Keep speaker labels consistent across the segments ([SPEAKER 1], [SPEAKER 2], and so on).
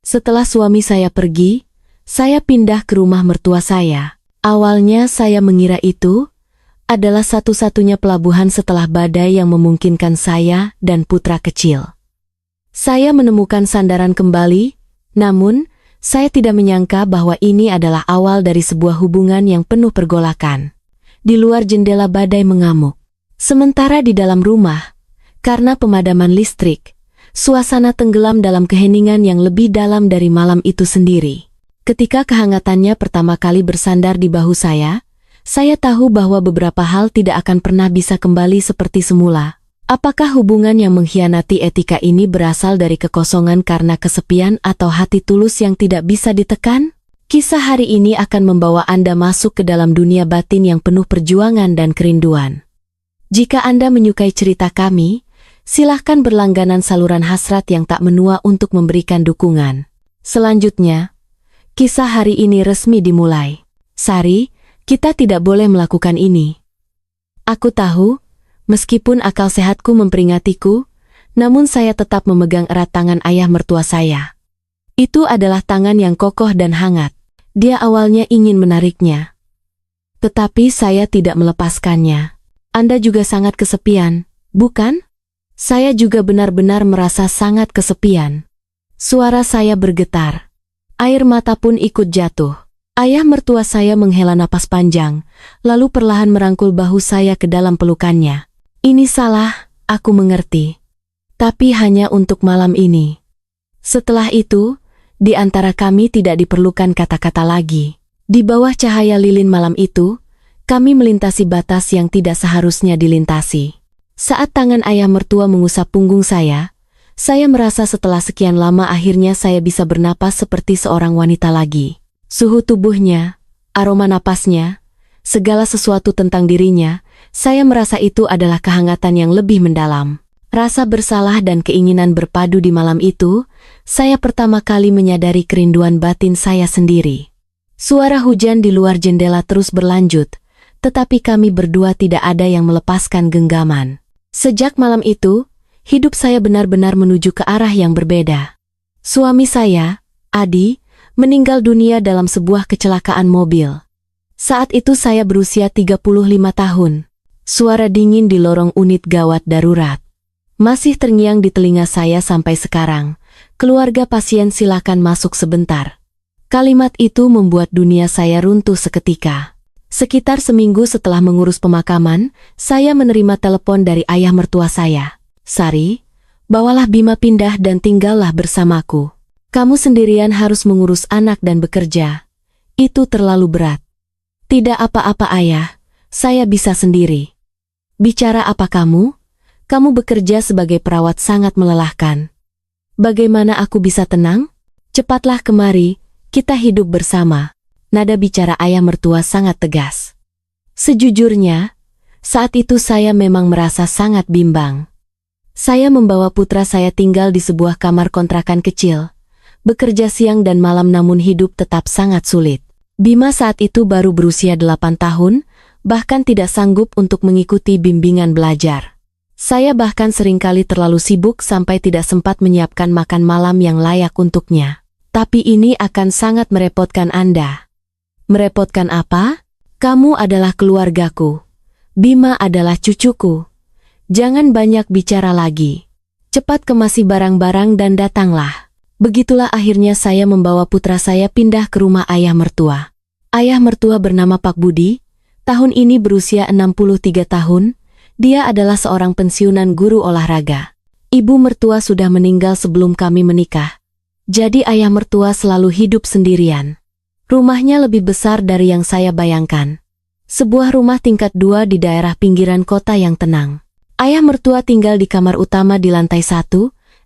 [SPEAKER 1] Setelah suami saya pergi, saya pindah ke rumah mertua saya. Awalnya saya mengira itu adalah satu-satunya pelabuhan setelah badai yang memungkinkan saya dan putra kecil. Saya menemukan sandaran kembali, namun saya tidak menyangka bahwa ini adalah awal dari sebuah hubungan yang penuh pergolakan. Di luar jendela badai mengamuk. Sementara di dalam rumah, karena pemadaman listrik, suasana tenggelam dalam keheningan yang lebih dalam dari malam itu sendiri. Ketika kehangatannya pertama kali bersandar di bahu saya tahu bahwa beberapa hal tidak akan pernah bisa kembali seperti semula. Apakah hubungan yang mengkhianati etika ini berasal dari kekosongan karena kesepian atau hati tulus yang tidak bisa ditekan? Kisah hari ini akan membawa Anda masuk ke dalam dunia batin yang penuh perjuangan dan kerinduan. Jika Anda menyukai cerita kami, silahkan berlangganan saluran hasrat yang tak menua untuk memberikan dukungan. Selanjutnya, kisah hari ini resmi dimulai. Sari, kita tidak boleh melakukan ini. Aku tahu, meskipun akal sehatku memperingatku, namun saya tetap memegang erat tangan ayah mertua saya. Itu adalah tangan yang kokoh dan hangat. Dia awalnya ingin menariknya, tetapi saya tidak melepaskannya. Anda juga sangat kesepian, bukan? Saya juga benar-benar merasa sangat kesepian. Suara saya bergetar. Air mata pun ikut jatuh. Ayah mertua saya menghela napas panjang, lalu perlahan merangkul bahu saya ke dalam pelukannya. Ini salah, aku mengerti. Tapi hanya untuk malam ini. Setelah itu, di antara kami tidak diperlukan kata-kata lagi. Di bawah cahaya lilin malam itu, kami melintasi batas yang tidak seharusnya dilintasi. Saat tangan ayah mertua mengusap punggung saya merasa setelah sekian lama akhirnya saya bisa bernapas seperti seorang wanita lagi. Suhu tubuhnya, aroma napasnya, segala sesuatu tentang dirinya, saya merasa itu adalah kehangatan yang lebih mendalam. Rasa bersalah dan keinginan berpadu di malam itu, saya pertama kali menyadari kerinduan batin saya sendiri. Suara hujan di luar jendela terus berlanjut, tetapi kami berdua tidak ada yang melepaskan genggaman. Sejak malam itu, hidup saya benar-benar menuju ke arah yang berbeda. Suami saya, Adi, meninggal dunia dalam sebuah kecelakaan mobil. Saat itu saya berusia 35 tahun. Suara dingin di lorong unit gawat darurat masih terngiang di telinga saya sampai sekarang. Keluarga pasien silakan masuk sebentar. Kalimat itu membuat dunia saya runtuh seketika. Sekitar seminggu setelah mengurus pemakaman, saya menerima telepon dari ayah mertua saya. Sari, bawalah Bima pindah dan tinggallah bersamaku. Kamu sendirian harus mengurus anak dan bekerja. Itu terlalu berat. Tidak apa-apa ayah, saya bisa sendiri. Bicara apa kamu? Kamu bekerja sebagai perawat sangat melelahkan. Bagaimana aku bisa tenang? Cepatlah kemari, kita hidup bersama. Nada bicara ayah mertua sangat tegas. Sejujurnya, saat itu saya memang merasa sangat bimbang. Saya membawa putra saya tinggal di sebuah kamar kontrakan kecil, bekerja siang dan malam namun hidup tetap sangat sulit. Bima saat itu baru berusia 8 tahun, bahkan tidak sanggup untuk mengikuti bimbingan belajar. Saya bahkan seringkali terlalu sibuk sampai tidak sempat menyiapkan makan malam yang layak untuknya. Tapi ini akan sangat merepotkan Anda. Merepotkan apa? Kamu adalah keluargaku. Bima adalah cucuku. Jangan banyak bicara lagi. Cepat kemasi barang-barang dan datanglah. Begitulah akhirnya saya membawa putra saya pindah ke rumah ayah mertua. Ayah mertua bernama Pak Budi, tahun ini berusia 63 tahun. Dia adalah seorang pensiunan guru olahraga. Ibu mertua sudah meninggal sebelum kami menikah. Jadi ayah mertua selalu hidup sendirian. Rumahnya lebih besar dari yang saya bayangkan. Sebuah rumah tingkat 2 di daerah pinggiran kota yang tenang. Ayah mertua tinggal di kamar utama di lantai 1,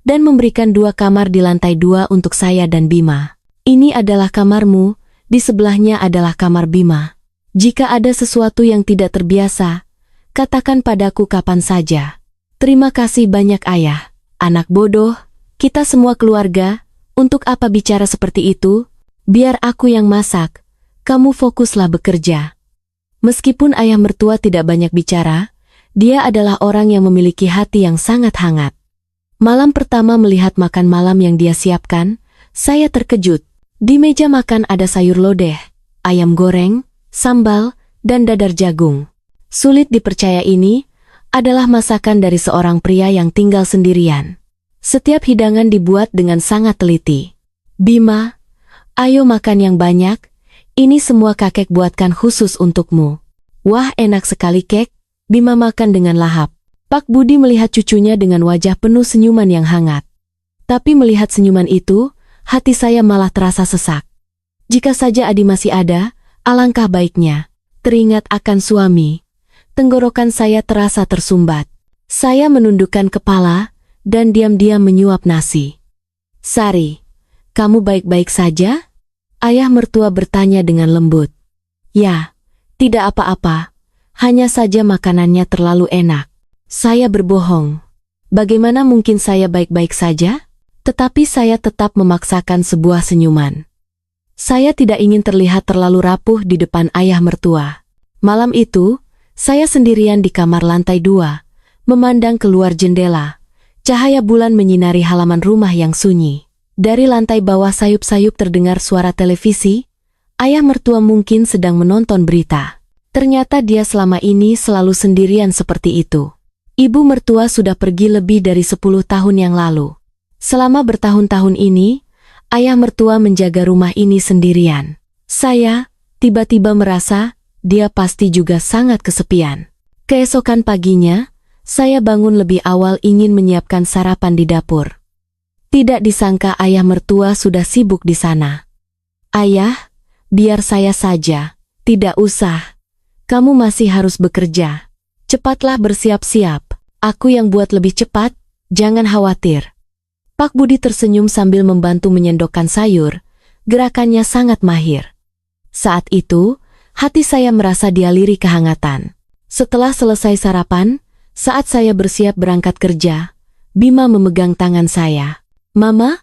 [SPEAKER 1] dan memberikan 2 kamar di lantai 2 untuk saya dan Bima. Ini adalah kamarmu, di sebelahnya adalah kamar Bima. Jika ada sesuatu yang tidak terbiasa, katakan padaku kapan saja. Terima kasih banyak ayah. Anak bodoh, kita semua keluarga, untuk apa bicara seperti itu? Biar aku yang masak, kamu fokuslah bekerja. Meskipun ayah mertua tidak banyak bicara, dia adalah orang yang memiliki hati yang sangat hangat. Malam pertama melihat makan malam yang dia siapkan, Saya terkejut. Di meja makan ada sayur lodeh, ayam goreng, sambal, dan dadar jagung. Sulit dipercaya ini adalah masakan dari seorang pria yang tinggal sendirian. Setiap hidangan dibuat dengan sangat teliti. Bima, ayo makan yang banyak, ini semua kakek buatkan khusus untukmu. Wah, enak sekali kek, Bima makan dengan lahap. Pak Budi melihat cucunya dengan wajah penuh senyuman yang hangat. Tapi melihat senyuman itu, hati saya malah terasa sesak. Jika saja Adi masih ada, alangkah baiknya. Teringat akan suami. Tenggorokan saya terasa tersumbat. Saya menundukkan kepala dan diam-diam menyuap nasi. Sari, kamu baik-baik saja? Ayah mertua bertanya dengan lembut. Ya, tidak apa-apa. Hanya saja makanannya terlalu enak. Saya berbohong. Bagaimana mungkin saya baik-baik saja? Tetapi saya tetap memaksakan sebuah senyuman. Saya tidak ingin terlihat terlalu rapuh di depan ayah mertua. Malam itu, saya sendirian di kamar lantai 2, memandang keluar jendela. Cahaya bulan menyinari halaman rumah yang sunyi. Dari lantai bawah sayup-sayup terdengar suara televisi. Ayah mertua mungkin sedang menonton berita. Ternyata dia selama ini selalu sendirian seperti itu. Ibu mertua sudah pergi lebih dari 10 tahun yang lalu. Selama bertahun-tahun ini, ayah mertua menjaga rumah ini sendirian. Saya tiba-tiba merasa dia pasti juga sangat kesepian. Keesokan paginya, saya bangun lebih awal ingin menyiapkan sarapan di dapur. Tidak disangka ayah mertua sudah sibuk di sana. Ayah, biar saya saja. Tidak usah. Kamu masih harus bekerja. Cepatlah bersiap-siap. Aku yang buat lebih cepat, jangan khawatir. Pak Budi tersenyum sambil membantu menyendokkan sayur. Gerakannya sangat mahir. Saat itu, hati saya merasa dialiri kehangatan. Setelah selesai sarapan, saat saya bersiap berangkat kerja, Bima memegang tangan saya. Mama,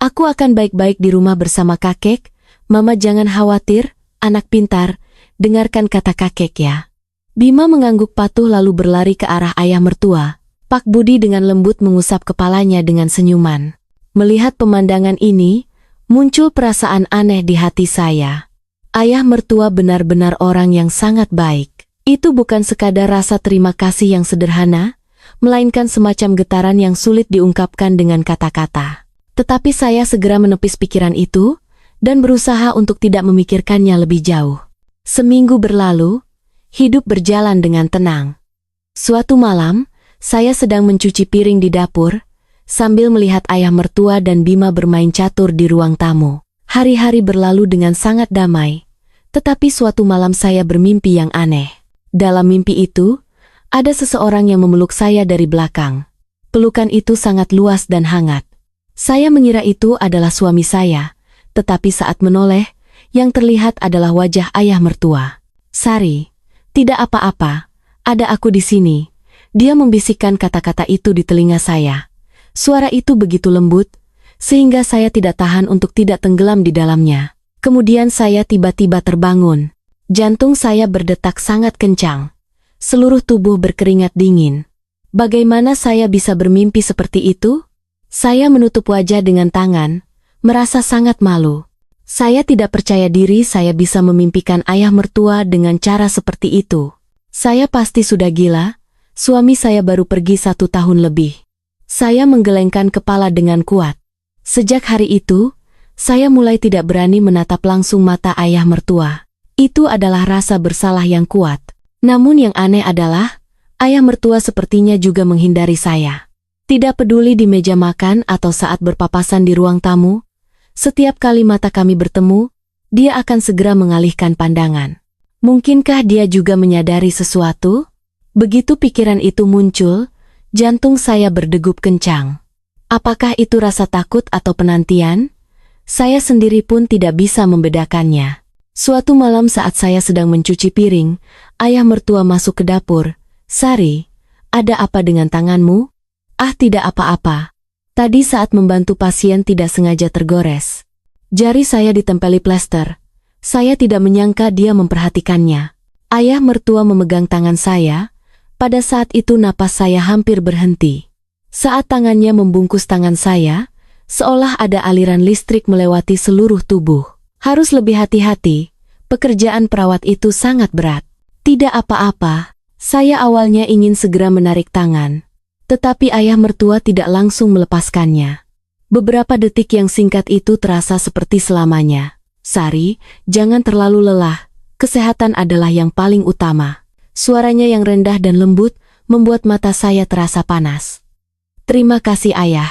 [SPEAKER 1] aku akan baik-baik di rumah bersama kakek. Mama jangan khawatir, anak pintar, dengarkan kata kakek ya. Bima mengangguk patuh lalu berlari ke arah ayah mertua. Pak Budi dengan lembut mengusap kepalanya dengan senyuman. Melihat pemandangan ini, muncul perasaan aneh di hati saya. Ayah mertua benar-benar orang yang sangat baik. Itu bukan sekadar rasa terima kasih yang sederhana, melainkan semacam getaran yang sulit diungkapkan dengan kata-kata. Tetapi saya segera menepis pikiran itu, dan berusaha untuk tidak memikirkannya lebih jauh. Seminggu berlalu, hidup berjalan dengan tenang. Suatu malam, saya sedang mencuci piring di dapur, sambil melihat ayah mertua dan Bima bermain catur di ruang tamu. Hari-hari berlalu dengan sangat damai, tetapi suatu malam saya bermimpi yang aneh. Dalam mimpi itu, ada seseorang yang memeluk saya dari belakang. Pelukan itu sangat luas dan hangat. Saya mengira itu adalah suami saya, tetapi saat menoleh, yang terlihat adalah wajah ayah mertua. Sari, tidak apa-apa, ada aku di sini. Dia membisikkan kata-kata itu di telinga saya. Suara itu begitu lembut, sehingga saya tidak tahan untuk tidak tenggelam di dalamnya. Kemudian saya tiba-tiba terbangun. Jantung saya berdetak sangat kencang. Seluruh tubuh berkeringat dingin. Bagaimana saya bisa bermimpi seperti itu? Saya menutup wajah dengan tangan, merasa sangat malu. Saya tidak percaya diri saya bisa memimpikan ayah mertua dengan cara seperti itu. Saya pasti sudah gila. Suami saya baru pergi 1 tahun lebih. Saya menggelengkan kepala dengan kuat. Sejak hari itu, saya mulai tidak berani menatap langsung mata ayah mertua. Itu adalah rasa bersalah yang kuat. Namun yang aneh adalah, ayah mertua sepertinya juga menghindari saya. Tidak peduli di meja makan atau saat berpapasan di ruang tamu, setiap kali mata kami bertemu, dia akan segera mengalihkan pandangan. Mungkinkah dia juga menyadari sesuatu? Begitu pikiran itu muncul, jantung saya berdegup kencang. Apakah itu rasa takut atau penantian? Saya sendiri pun tidak bisa membedakannya. Suatu malam saat saya sedang mencuci piring, ayah mertua masuk ke dapur. Sari, ada apa dengan tanganmu? Ah, tidak apa-apa. Tadi saat membantu pasien tidak sengaja tergores. Jari saya ditempeli plester. Saya tidak menyangka dia memperhatikannya. Ayah mertua memegang tangan saya. Pada saat itu napas saya hampir berhenti. Saat tangannya membungkus tangan saya seolah ada aliran listrik melewati seluruh tubuh. Harus lebih hati-hati, pekerjaan perawat itu sangat berat. Tidak apa-apa, saya awalnya ingin segera menarik tangan. Tetapi ayah mertua tidak langsung melepaskannya. Beberapa detik yang singkat itu terasa seperti selamanya. Sari, jangan terlalu lelah, kesehatan adalah yang paling utama. Suaranya yang rendah dan lembut membuat mata saya terasa panas. Terima kasih ayah.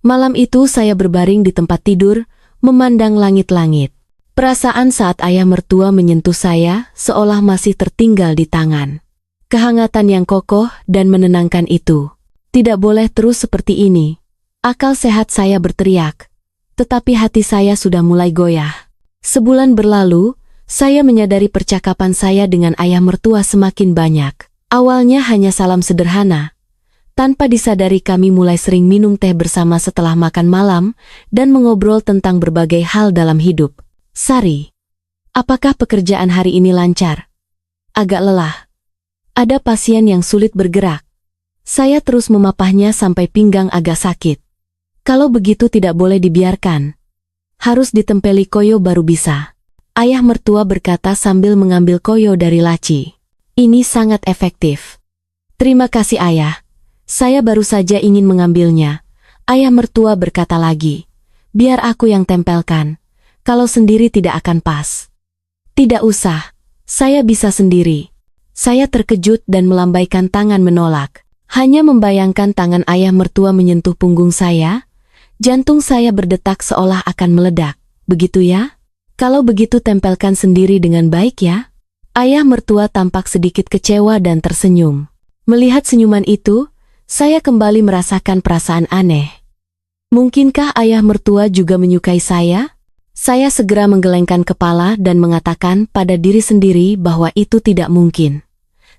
[SPEAKER 1] Malam itu saya berbaring di tempat tidur, memandang langit-langit. Perasaan saat ayah mertua menyentuh saya seolah masih tertinggal di tangan. Kehangatan yang kokoh dan menenangkan itu. Tidak boleh terus seperti ini. Akal sehat saya berteriak. Tetapi hati saya sudah mulai goyah. Sebulan berlalu, saya menyadari percakapan saya dengan ayah mertua semakin banyak. Awalnya hanya salam sederhana. Tanpa disadari kami mulai sering minum teh bersama setelah makan malam dan mengobrol tentang berbagai hal dalam hidup. Sari, apakah pekerjaan hari ini lancar? Agak lelah. Ada pasien yang sulit bergerak. Saya terus memapahnya sampai pinggang agak sakit. Kalau begitu tidak boleh dibiarkan. Harus ditempeli koyo baru bisa. Ayah mertua berkata sambil mengambil koyo dari laci. Ini sangat efektif. Terima kasih ayah. Saya baru saja ingin mengambilnya. Ayah mertua berkata lagi. Biar aku yang tempelkan. Kalau sendiri tidak akan pas. Tidak usah. Saya bisa sendiri. Saya terkejut dan melambaikan tangan menolak. Hanya membayangkan tangan ayah mertua menyentuh punggung saya, jantung saya berdetak seolah akan meledak. Begitu ya? Kalau begitu tempelkan sendiri dengan baik ya? Ayah mertua tampak sedikit kecewa dan tersenyum. Melihat senyuman itu, saya kembali merasakan perasaan aneh. Mungkinkah ayah mertua juga menyukai saya? Saya segera menggelengkan kepala dan mengatakan pada diri sendiri bahwa itu tidak mungkin.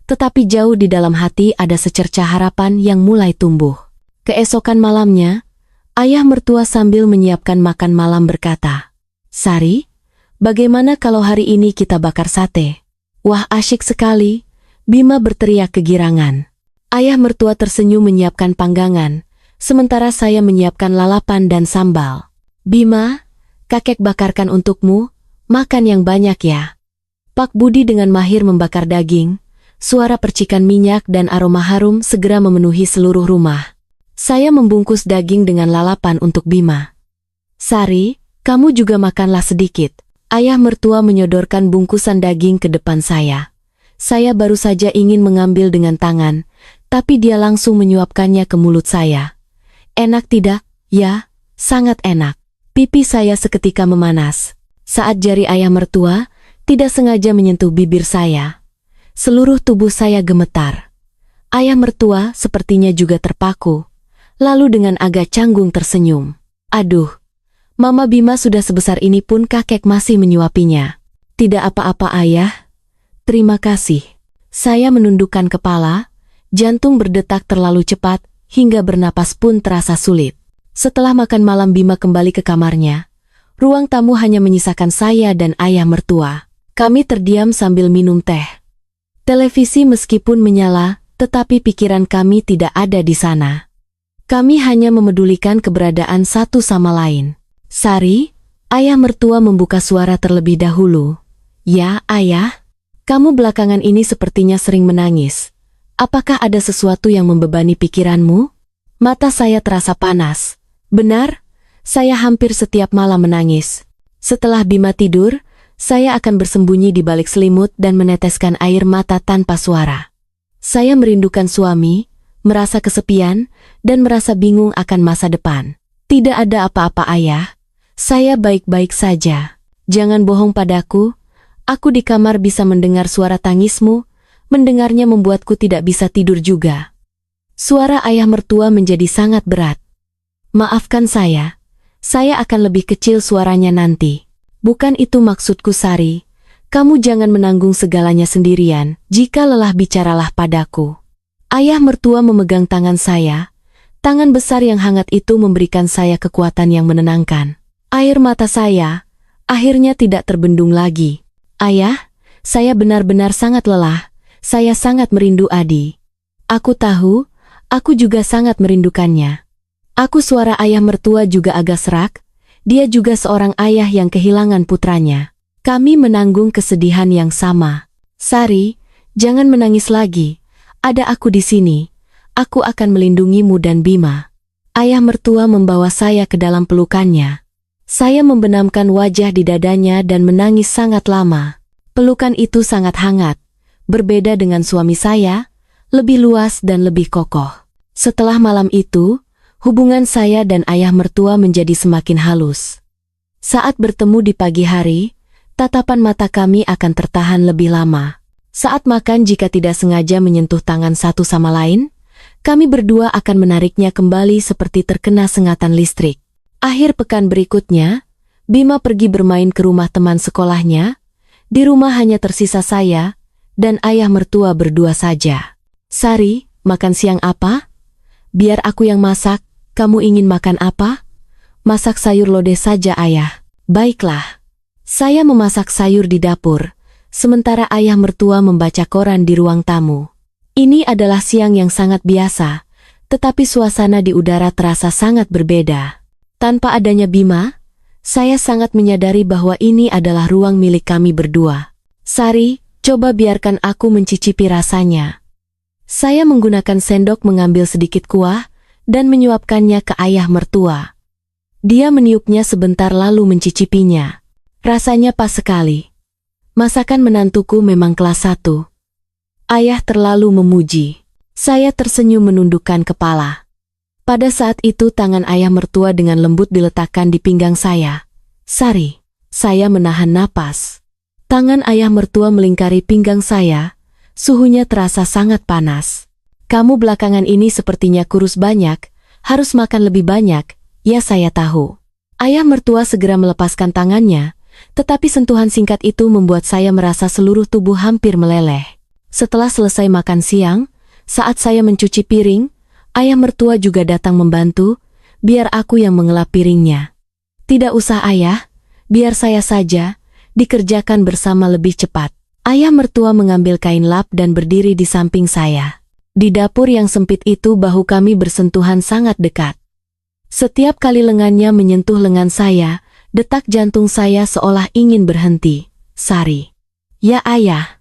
[SPEAKER 1] Tetapi jauh di dalam hati ada secercah harapan yang mulai tumbuh. Keesokan malamnya, ayah mertua sambil menyiapkan makan malam berkata, Sari, bagaimana kalau hari ini kita bakar sate? Wah, asyik sekali, Bima berteriak kegirangan. Ayah mertua tersenyum menyiapkan panggangan, sementara saya menyiapkan lalapan dan sambal. Bima, kakek bakarkan untukmu, makan yang banyak ya. Pak Budi dengan mahir membakar daging. Suara percikan minyak dan aroma harum segera memenuhi seluruh rumah. Saya membungkus daging dengan lalapan untuk Bima. Sari, kamu juga makanlah sedikit. Ayah mertua menyodorkan bungkusan daging ke depan saya. Saya baru saja ingin mengambil dengan tangan, tapi dia langsung menyuapkannya ke mulut saya. Enak tidak? Ya, sangat enak. Pipi saya seketika memanas. Saat jari ayah mertua tidak sengaja menyentuh bibir saya. Seluruh tubuh saya gemetar. Ayah mertua sepertinya juga terpaku. Lalu dengan agak canggung tersenyum. Aduh, Mama Bima sudah sebesar ini pun kakek masih menyuapinya. Tidak apa-apa ayah. Terima kasih. Saya menundukkan kepala, jantung berdetak terlalu cepat, hingga bernapas pun terasa sulit. Setelah makan malam Bima kembali ke kamarnya. Ruang tamu hanya menyisakan saya dan ayah mertua. Kami terdiam sambil minum teh. Televisi meskipun menyala, tetapi pikiran kami tidak ada di sana. Kami hanya memedulikan keberadaan satu sama lain. Sari, ayah mertua membuka suara terlebih dahulu. Ya, ayah. Kamu belakangan ini sepertinya sering menangis. Apakah ada sesuatu yang membebani pikiranmu? Mata saya terasa panas. Benar, saya hampir setiap malam menangis. Setelah Bima tidur, saya akan bersembunyi di balik selimut dan meneteskan air mata tanpa suara. Saya merindukan suami, merasa kesepian, dan merasa bingung akan masa depan. Tidak ada apa-apa ayah. Saya baik-baik saja. Jangan bohong padaku. Aku di kamar bisa mendengar suara tangismu. Mendengarnya membuatku tidak bisa tidur juga. Suara ayah mertua menjadi sangat berat. Maafkan saya. Saya akan lebih kecil suaranya nanti. Bukan itu maksudku Sari. Kamu jangan menanggung segalanya sendirian. Jika lelah bicaralah padaku. Ayah mertua memegang tangan saya. Tangan besar yang hangat itu memberikan saya kekuatan yang menenangkan. Air mata saya akhirnya tidak terbendung lagi. Ayah, saya benar-benar sangat lelah. Saya sangat merindu Adi. Aku tahu, aku juga sangat merindukannya. Aku suara ayah mertua juga agak serak, dia juga seorang ayah yang kehilangan putranya. Kami menanggung kesedihan yang sama. Sari, jangan menangis lagi, ada aku di sini, aku akan melindungimu dan Bima. Ayah mertua membawa saya ke dalam pelukannya. Saya membenamkan wajah di dadanya dan menangis sangat lama. Pelukan itu sangat hangat, berbeda dengan suami saya, lebih luas dan lebih kokoh. Setelah malam itu, hubungan saya dan ayah mertua menjadi semakin halus. Saat bertemu di pagi hari, tatapan mata kami akan tertahan lebih lama. Saat makan jika tidak sengaja menyentuh tangan satu sama lain, kami berdua akan menariknya kembali seperti terkena sengatan listrik. Akhir pekan berikutnya, Bima pergi bermain ke rumah teman sekolahnya. Di rumah hanya tersisa saya dan ayah mertua berdua saja. Sari, makan siang apa? Biar aku yang masak, kamu ingin makan apa? Masak sayur lodeh saja ayah. Baiklah. Saya memasak sayur di dapur, sementara ayah mertua membaca koran di ruang tamu. Ini adalah siang yang sangat biasa, tetapi suasana di udara terasa sangat berbeda. Tanpa adanya Bima, saya sangat menyadari bahwa ini adalah ruang milik kami berdua. Sari, coba biarkan aku mencicipi rasanya. Saya menggunakan sendok mengambil sedikit kuah dan menyuapkannya ke ayah mertua. Dia meniupnya sebentar lalu mencicipinya. Rasanya pas sekali. Masakan menantuku memang kelas 1. Ayah terlalu memuji. Saya tersenyum menundukkan kepala. Pada saat itu tangan ayah mertua dengan lembut diletakkan di pinggang saya. Sari, saya menahan napas. Tangan ayah mertua melingkari pinggang saya, suhunya terasa sangat panas. Kamu belakangan ini sepertinya kurus banyak, harus makan lebih banyak, ya saya tahu. Ayah mertua segera melepaskan tangannya, tetapi sentuhan singkat itu membuat saya merasa seluruh tubuh hampir meleleh. Setelah selesai makan siang, saat saya mencuci piring, ayah mertua juga datang membantu, biar aku yang mengelap piringnya. Tidak usah ayah, biar saya saja, dikerjakan bersama lebih cepat. Ayah mertua mengambil kain lap dan berdiri di samping saya. Di dapur yang sempit itu bahu kami bersentuhan sangat dekat. Setiap kali lengannya menyentuh lengan saya, detak jantung saya seolah ingin berhenti. Sari. Ya ayah.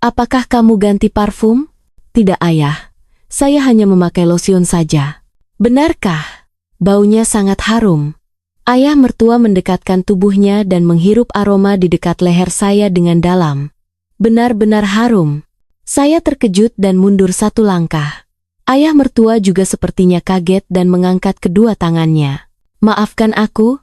[SPEAKER 1] Apakah kamu ganti parfum? Tidak ayah. Saya hanya memakai lotion saja. Benarkah? Baunya sangat harum. Ayah mertua mendekatkan tubuhnya dan menghirup aroma di dekat leher saya dengan dalam. Benar-benar harum. Saya terkejut dan mundur satu langkah. Ayah mertua juga sepertinya kaget dan mengangkat kedua tangannya. Maafkan aku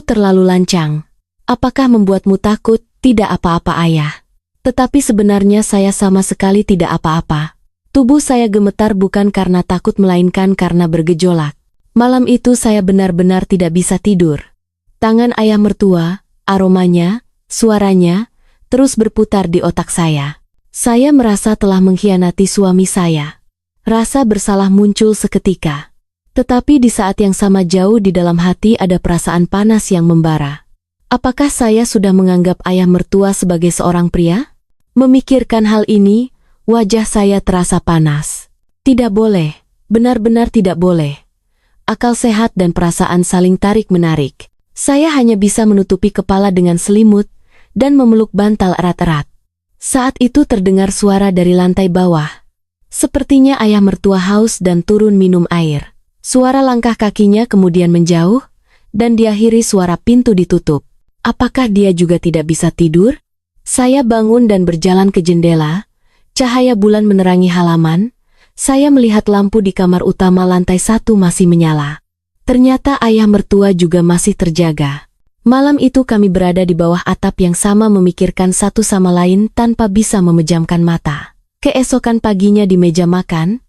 [SPEAKER 1] terlalu lancang. Apakah membuatmu takut? Tidak apa-apa ayah. Tetapi sebenarnya saya sama sekali tidak apa-apa. Tubuh saya gemetar bukan karena takut melainkan karena bergejolak. Malam itu saya benar-benar tidak bisa tidur. Tangan ayah mertua, aromanya, suaranya, terus berputar di otak saya. Saya merasa telah mengkhianati suami saya. Rasa bersalah muncul seketika. Tetapi di saat yang sama jauh di dalam hati ada perasaan panas yang membara. Apakah saya sudah menganggap ayah mertua sebagai seorang pria? Memikirkan hal ini, wajah saya terasa panas. Tidak boleh, benar-benar tidak boleh. Akal sehat dan perasaan saling tarik-menarik. Saya hanya bisa menutupi kepala dengan selimut dan memeluk bantal erat-erat. Saat itu terdengar suara dari lantai bawah. Sepertinya ayah mertua haus dan turun minum air. Suara langkah kakinya kemudian menjauh, dan diakhiri suara pintu ditutup. Apakah dia juga tidak bisa tidur? Saya bangun dan berjalan ke jendela. Cahaya bulan menerangi halaman. Saya melihat lampu di kamar utama lantai 1 masih menyala. Ternyata ayah mertua juga masih terjaga. Malam itu kami berada di bawah atap yang sama memikirkan satu sama lain tanpa bisa memejamkan mata. Keesokan paginya di meja makan,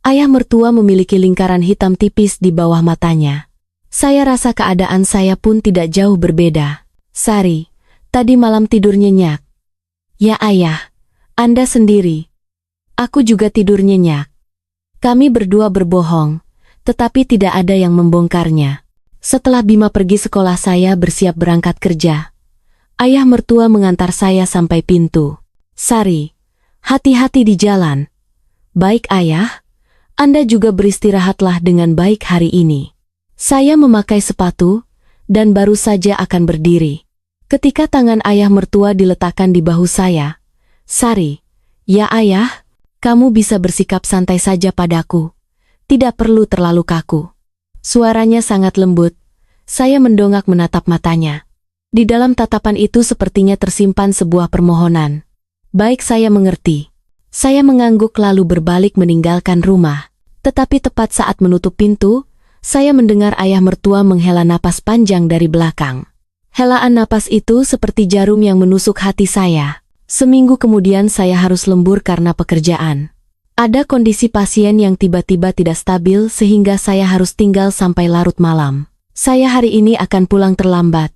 [SPEAKER 1] ayah mertua memiliki lingkaran hitam tipis di bawah matanya. Saya rasa keadaan saya pun tidak jauh berbeda. Sari, tadi malam tidur nyenyak. Ya ayah, Anda sendiri. Aku juga tidur nyenyak. Kami berdua berbohong, tetapi tidak ada yang membongkarnya. Setelah Bima pergi sekolah saya bersiap berangkat kerja. Ayah mertua mengantar saya sampai pintu. Sari, hati-hati di jalan. Baik ayah, Anda juga beristirahatlah dengan baik hari ini. Saya memakai sepatu, dan baru saja akan berdiri. Ketika tangan ayah mertua diletakkan di bahu saya, "Sari, ya ayah, kamu bisa bersikap santai saja padaku. Tidak perlu terlalu kaku." Suaranya sangat lembut. Saya mendongak menatap matanya. Di dalam tatapan itu sepertinya tersimpan sebuah permohonan. "Baik, saya mengerti." Saya mengangguk lalu berbalik meninggalkan rumah. Tetapi tepat saat menutup pintu, saya mendengar ayah mertua menghela napas panjang dari belakang. Helaan napas itu seperti jarum yang menusuk hati saya. Seminggu kemudian saya harus lembur karena pekerjaan. Ada kondisi pasien yang tiba-tiba tidak stabil sehingga saya harus tinggal sampai larut malam. "Saya hari ini akan pulang terlambat.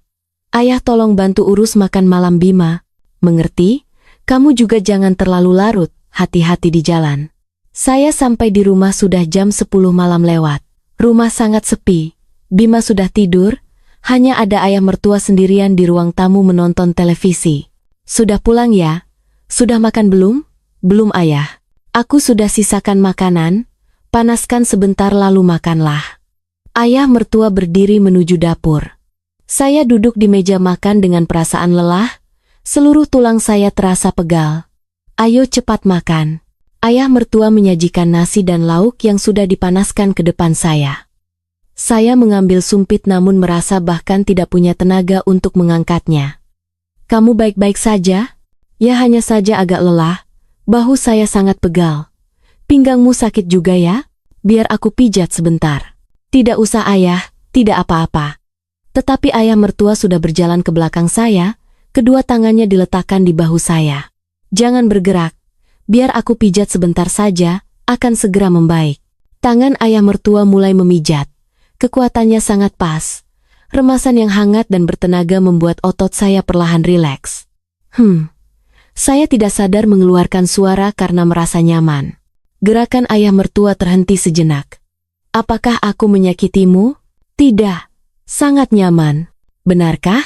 [SPEAKER 1] Ayah tolong bantu urus makan malam Bima. Mengerti? Kamu juga jangan terlalu larut, hati-hati di jalan." Saya sampai di rumah sudah jam 10 malam lewat. Rumah sangat sepi. Bima sudah tidur, hanya ada ayah mertua sendirian di ruang tamu menonton televisi. "Sudah pulang ya? Sudah makan belum?" "Belum ayah. Aku sudah sisakan makanan, panaskan sebentar lalu makanlah." Ayah mertua berdiri menuju dapur. Saya duduk di meja makan dengan perasaan lelah, seluruh tulang saya terasa pegal. "Ayo cepat makan." Ayah mertua menyajikan nasi dan lauk yang sudah dipanaskan ke depan saya. Saya mengambil sumpit namun merasa bahkan tidak punya tenaga untuk mengangkatnya. "Kamu baik-baik saja?" "Ya, hanya saja agak lelah, bahu saya sangat pegal." "Pinggangmu sakit juga ya? Biar aku pijat sebentar." "Tidak usah ayah, tidak apa-apa." Tetapi ayah mertua sudah berjalan ke belakang saya, kedua tangannya diletakkan di bahu saya. "Jangan bergerak. Biar aku pijat sebentar saja, akan segera membaik." Tangan ayah mertua mulai memijat. Kekuatannya sangat pas. Remasan yang hangat dan bertenaga membuat otot saya perlahan rileks. Saya tidak sadar mengeluarkan suara karena merasa nyaman. Gerakan ayah mertua terhenti sejenak. "Apakah aku menyakitimu?" "Tidak. Sangat nyaman." "Benarkah?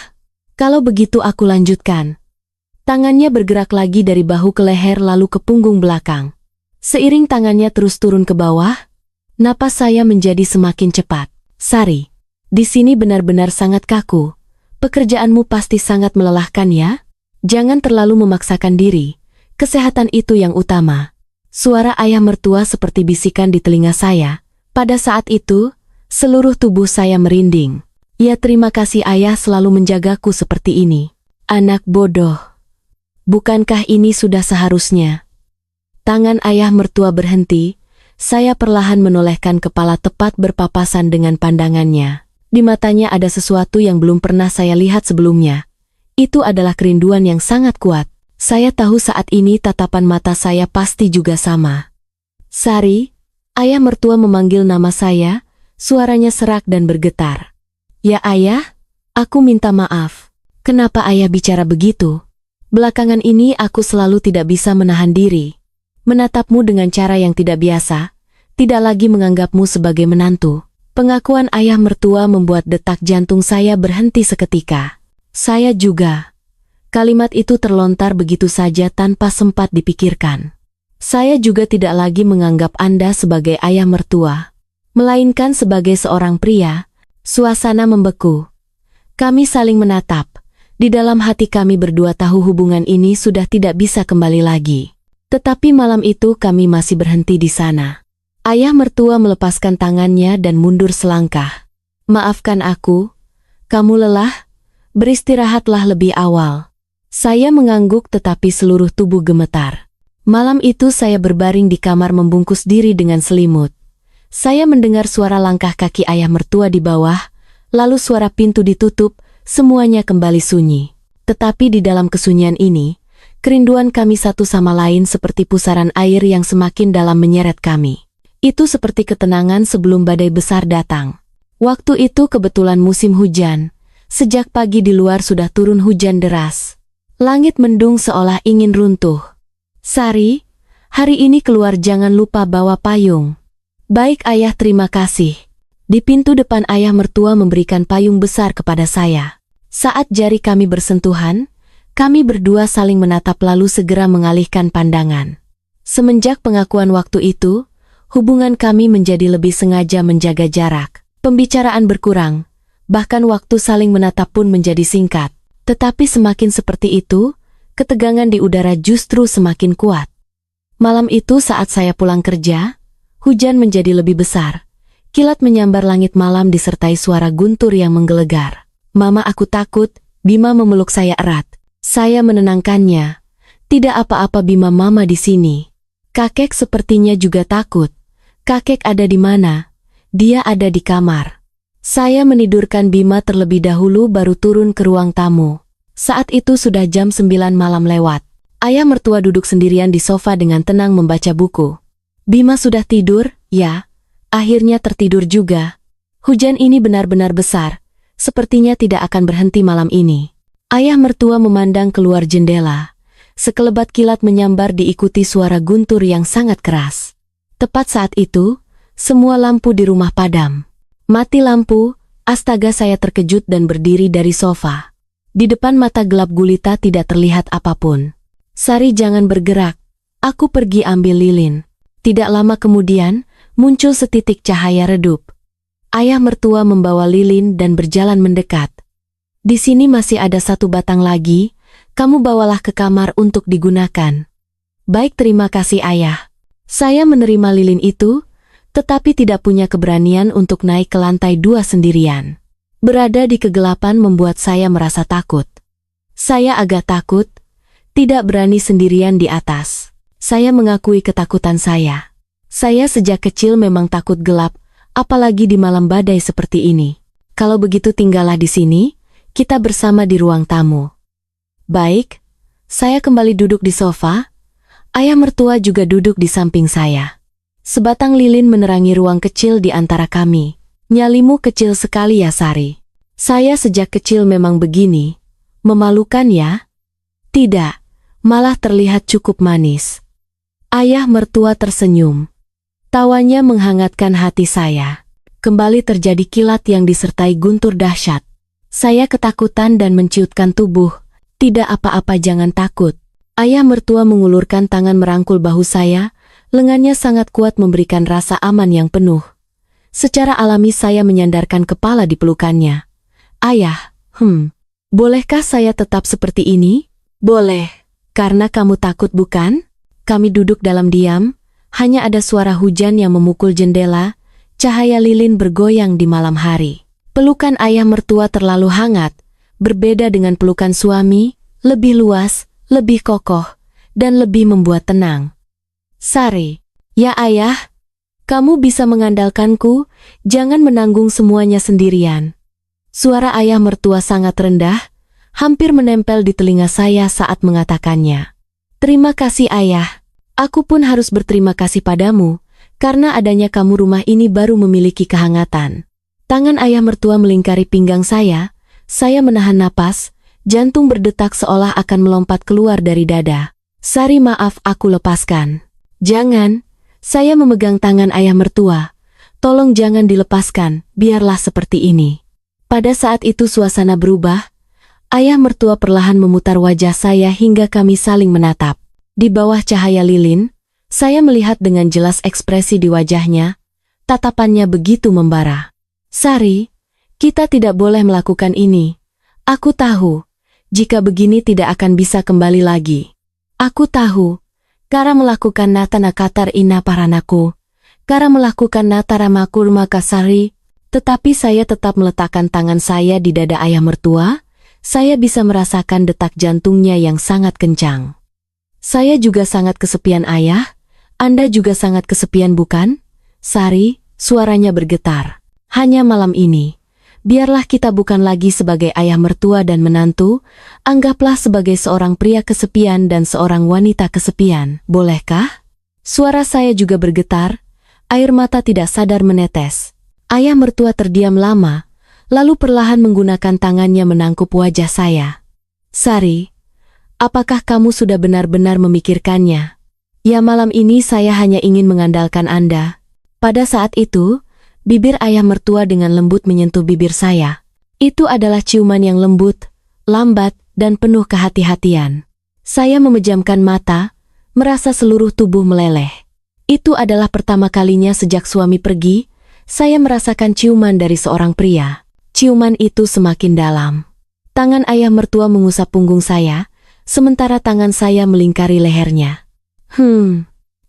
[SPEAKER 1] Kalau begitu aku lanjutkan." Tangannya bergerak lagi dari bahu ke leher lalu ke punggung belakang. Seiring tangannya terus turun ke bawah, napas saya menjadi semakin cepat. "Sari, di sini benar-benar sangat kaku. Pekerjaanmu pasti sangat melelahkan ya? Jangan terlalu memaksakan diri. Kesehatan itu yang utama." Suara ayah mertua seperti bisikan di telinga saya. Pada saat itu, seluruh tubuh saya merinding. "Ya, terima kasih ayah selalu menjagaku seperti ini." "Anak bodoh. Bukankah ini sudah seharusnya?" Tangan ayah mertua berhenti, saya perlahan menolehkan kepala tepat berpapasan dengan pandangannya. Di matanya ada sesuatu yang belum pernah saya lihat sebelumnya. Itu adalah kerinduan yang sangat kuat. Saya tahu saat ini tatapan mata saya pasti juga sama. "Sari," ayah mertua memanggil nama saya, suaranya serak dan bergetar. "Ya ayah, aku minta maaf." "Kenapa ayah bicara begitu? Belakangan ini aku selalu tidak bisa menahan diri. Menatapmu dengan cara yang tidak biasa, tidak lagi menganggapmu sebagai menantu." Pengakuan ayah mertua membuat detak jantung saya berhenti seketika. Saya juga. Kalimat itu terlontar begitu saja tanpa sempat dipikirkan. Saya juga tidak lagi menganggap Anda sebagai ayah mertua, melainkan sebagai seorang pria. Suasana membeku. Kami saling menatap. Di dalam hati kami berdua tahu hubungan ini sudah tidak bisa kembali lagi. Tetapi malam itu kami masih berhenti di sana. Ayah mertua melepaskan tangannya dan mundur selangkah. "Maafkan aku. Kamu lelah? Beristirahatlah lebih awal." Saya mengangguk tetapi seluruh tubuh gemetar. Malam itu saya berbaring di kamar membungkus diri dengan selimut. Saya mendengar suara langkah kaki ayah mertua di bawah, lalu suara pintu ditutup. Semuanya kembali sunyi. Tetapi di dalam kesunyian ini, kerinduan kami satu sama lain seperti pusaran air yang semakin dalam menyeret kami. Itu seperti ketenangan sebelum badai besar datang. Waktu itu kebetulan musim hujan. Sejak pagi di luar sudah turun hujan deras. Langit mendung seolah ingin runtuh. "Sari, hari ini keluar jangan lupa bawa payung." "Baik ayah, terima kasih." Di pintu depan ayah mertua memberikan payung besar kepada saya. Saat jari kami bersentuhan, kami berdua saling menatap lalu segera mengalihkan pandangan. Semenjak pengakuan waktu itu, hubungan kami menjadi lebih sengaja menjaga jarak. Pembicaraan berkurang, bahkan waktu saling menatap pun menjadi singkat. Tetapi semakin seperti itu, ketegangan di udara justru semakin kuat. Malam itu saat saya pulang kerja, hujan menjadi lebih besar. Kilat menyambar langit malam disertai suara guntur yang menggelegar. Mama, aku takut. Bima memeluk saya erat. Saya menenangkannya. Tidak apa-apa Bima, Mama di sini. Kakek sepertinya juga takut. Kakek ada di mana? Dia ada di kamar. Saya menidurkan Bima terlebih dahulu baru turun ke ruang tamu. Saat itu sudah jam 9 malam lewat. Ayah mertua duduk sendirian di sofa dengan tenang membaca buku. Bima sudah tidur? Ya, akhirnya tertidur juga. Hujan ini benar-benar besar. Sepertinya tidak akan berhenti malam ini. Ayah mertua memandang keluar jendela. Sekelebat kilat menyambar diikuti suara guntur yang sangat keras. Tepat saat itu, semua lampu di rumah padam. Mati lampu, astaga saya terkejut dan berdiri dari sofa. Di depan mata gelap gulita tidak terlihat apapun. Sari, jangan bergerak. Aku pergi ambil lilin. Tidak lama kemudian, muncul setitik cahaya redup. Ayah mertua membawa lilin dan berjalan mendekat. Di sini masih ada satu batang lagi, kamu bawalah ke kamar untuk digunakan. Baik, terima kasih ayah. Saya menerima lilin itu, tetapi tidak punya keberanian untuk naik ke lantai 2 sendirian. Berada di kegelapan membuat saya merasa takut. Saya agak takut, tidak berani sendirian di atas. Saya mengakui ketakutan saya. Saya sejak kecil memang takut gelap, apalagi di malam badai seperti ini. Kalau begitu tinggallah di sini, kita bersama di ruang tamu. Baik, saya kembali duduk di sofa. Ayah mertua juga duduk di samping saya. Sebatang lilin menerangi ruang kecil di antara kami. Nyalimu kecil sekali ya Sari. Saya sejak kecil memang begini. Memalukan ya? Tidak, malah terlihat cukup manis. Ayah mertua tersenyum. Tawanya menghangatkan hati saya. Kembali terjadi kilat yang disertai guntur dahsyat. Saya ketakutan dan menciutkan tubuh. Tidak apa-apa, jangan takut. Ayah mertua mengulurkan tangan merangkul bahu saya, lengannya sangat kuat memberikan rasa aman yang penuh. Secara alami saya menyandarkan kepala di pelukannya. Ayah, bolehkah saya tetap seperti ini? Boleh. Karena kamu takut bukan? Kami duduk dalam diam. Hanya ada suara hujan yang memukul jendela, cahaya lilin bergoyang di malam hari. Pelukan ayah mertua terlalu hangat, berbeda dengan pelukan suami, lebih luas, lebih kokoh, dan lebih membuat tenang. Sari, ya ayah, kamu bisa mengandalkanku, jangan menanggung semuanya sendirian. Suara ayah mertua sangat rendah, hampir menempel di telinga saya saat mengatakannya. Terima kasih ayah. Aku pun harus berterima kasih padamu, karena adanya kamu rumah ini baru memiliki kehangatan. Tangan ayah mertua melingkari pinggang saya menahan napas, jantung berdetak seolah akan melompat keluar dari dada. Sari, maaf, aku lepaskan. Jangan, saya memegang tangan ayah mertua. Tolong jangan dilepaskan, biarlah seperti ini. Pada saat itu suasana berubah, ayah mertua perlahan memutar wajah saya hingga kami saling menatap. Di bawah cahaya lilin, saya melihat dengan jelas ekspresi di wajahnya, tatapannya begitu membara. Sari, kita tidak boleh melakukan ini. Aku tahu, jika begini tidak akan bisa kembali lagi. Aku tahu, Kara melakukan natana katar ina paranaku. Kara melakukan natara makul maka Sari, tetapi saya tetap meletakkan tangan saya di dada ayah mertua, saya bisa merasakan detak jantungnya yang sangat kencang. Saya juga sangat kesepian ayah, Anda juga sangat kesepian bukan? Sari, suaranya bergetar. Hanya malam ini, biarlah kita bukan lagi sebagai ayah mertua dan menantu, anggaplah sebagai seorang pria kesepian dan seorang wanita kesepian, bolehkah? Suara saya juga bergetar, air mata tidak sadar menetes. Ayah mertua terdiam lama, lalu perlahan menggunakan tangannya menangkup wajah saya. Sari, apakah kamu sudah benar-benar memikirkannya? Ya, malam ini saya hanya ingin mengandalkan Anda. Pada saat itu, bibir ayah mertua dengan lembut menyentuh bibir saya. Itu adalah ciuman yang lembut, lambat, dan penuh kehati-hatian. Saya memejamkan mata, merasa seluruh tubuh meleleh. Itu adalah pertama kalinya sejak suami pergi, saya merasakan ciuman dari seorang pria. Ciuman itu semakin dalam. Tangan ayah mertua mengusap punggung saya, sementara tangan saya melingkari lehernya.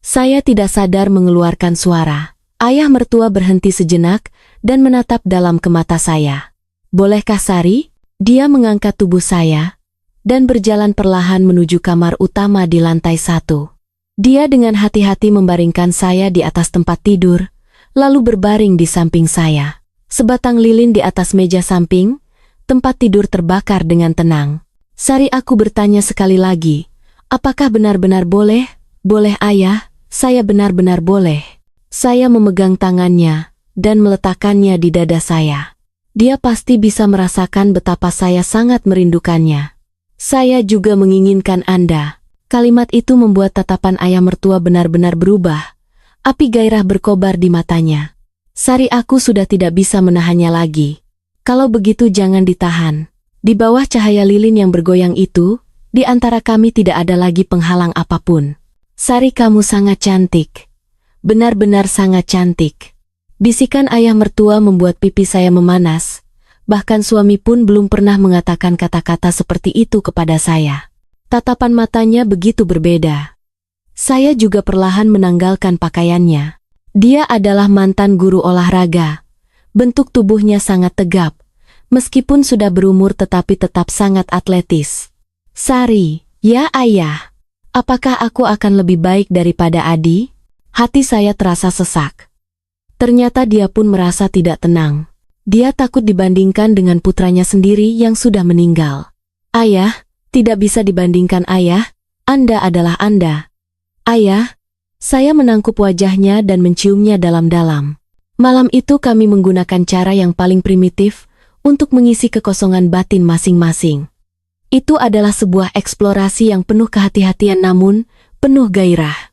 [SPEAKER 1] Saya tidak sadar mengeluarkan suara. Ayah mertua berhenti sejenak dan menatap dalam ke mata saya. Bolehkah Sari? Dia mengangkat tubuh saya dan berjalan perlahan menuju kamar utama di lantai 1. Dia dengan hati-hati membaringkan saya di atas tempat tidur, lalu berbaring di samping saya. Sebatang lilin di atas meja samping, tempat tidur terbakar dengan tenang. Sari, aku bertanya sekali lagi, apakah benar-benar boleh? Boleh ayah, saya benar-benar boleh. Saya memegang tangannya dan meletakkannya di dada saya. Dia pasti bisa merasakan betapa saya sangat merindukannya. Saya juga menginginkan Anda. Kalimat itu membuat tatapan ayah mertua benar-benar berubah. Api gairah berkobar di matanya. Sari, aku sudah tidak bisa menahannya lagi. Kalau begitu jangan ditahan. Di bawah cahaya lilin yang bergoyang itu, di antara kami tidak ada lagi penghalang apapun. Sari, kamu sangat cantik. Benar-benar sangat cantik. Bisikan ayah mertua membuat pipi saya memanas. Bahkan suami pun belum pernah mengatakan kata-kata seperti itu kepada saya. Tatapan matanya begitu berbeda. Saya juga perlahan menanggalkan pakaiannya. Dia adalah mantan guru olahraga. Bentuk tubuhnya sangat tegap. Meskipun sudah berumur tetapi tetap sangat atletis. Sari, ya ayah. Apakah aku akan lebih baik daripada Adi? Hati saya terasa sesak. Ternyata dia pun merasa tidak tenang. Dia takut dibandingkan dengan putranya sendiri yang sudah meninggal. Ayah, tidak bisa dibandingkan ayah. Anda adalah Anda. Ayah, saya menangkup wajahnya dan menciumnya dalam-dalam. Malam itu kami menggunakan cara yang paling primitif untuk mengisi kekosongan batin masing-masing. Itu adalah sebuah eksplorasi yang penuh kehati-hatian namun penuh gairah.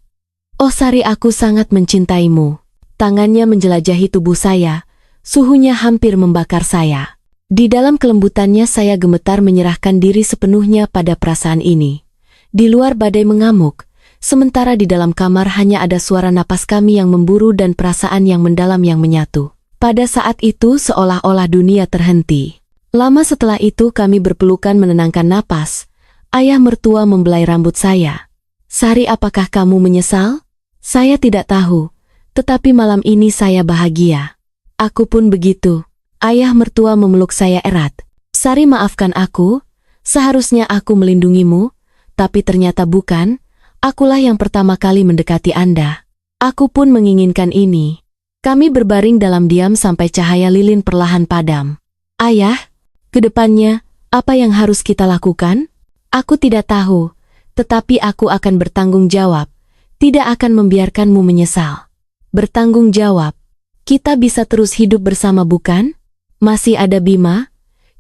[SPEAKER 1] Oh Sari, aku sangat mencintaimu. Tangannya menjelajahi tubuh saya, suhunya hampir membakar saya. Di dalam kelembutannya saya gemetar menyerahkan diri sepenuhnya pada perasaan ini. Di luar badai mengamuk, sementara di dalam kamar hanya ada suara napas kami yang memburu dan perasaan yang mendalam yang menyatu. Pada saat itu seolah-olah dunia terhenti. Lama setelah itu kami berpelukan menenangkan napas. Ayah mertua membelai rambut saya. Sari, apakah kamu menyesal? Saya tidak tahu. Tetapi malam ini saya bahagia. Aku pun begitu. Ayah mertua memeluk saya erat. Sari, maafkan aku. Seharusnya aku melindungimu, tapi ternyata bukan. Akulah yang pertama kali mendekati Anda. Aku pun menginginkan ini. Kami berbaring dalam diam sampai cahaya lilin perlahan padam. Ayah, ke depannya, apa yang harus kita lakukan? Aku tidak tahu, tetapi aku akan bertanggung jawab. Tidak akan membiarkanmu menyesal. Bertanggung jawab. Kita bisa terus hidup bersama bukan? Masih ada Bima?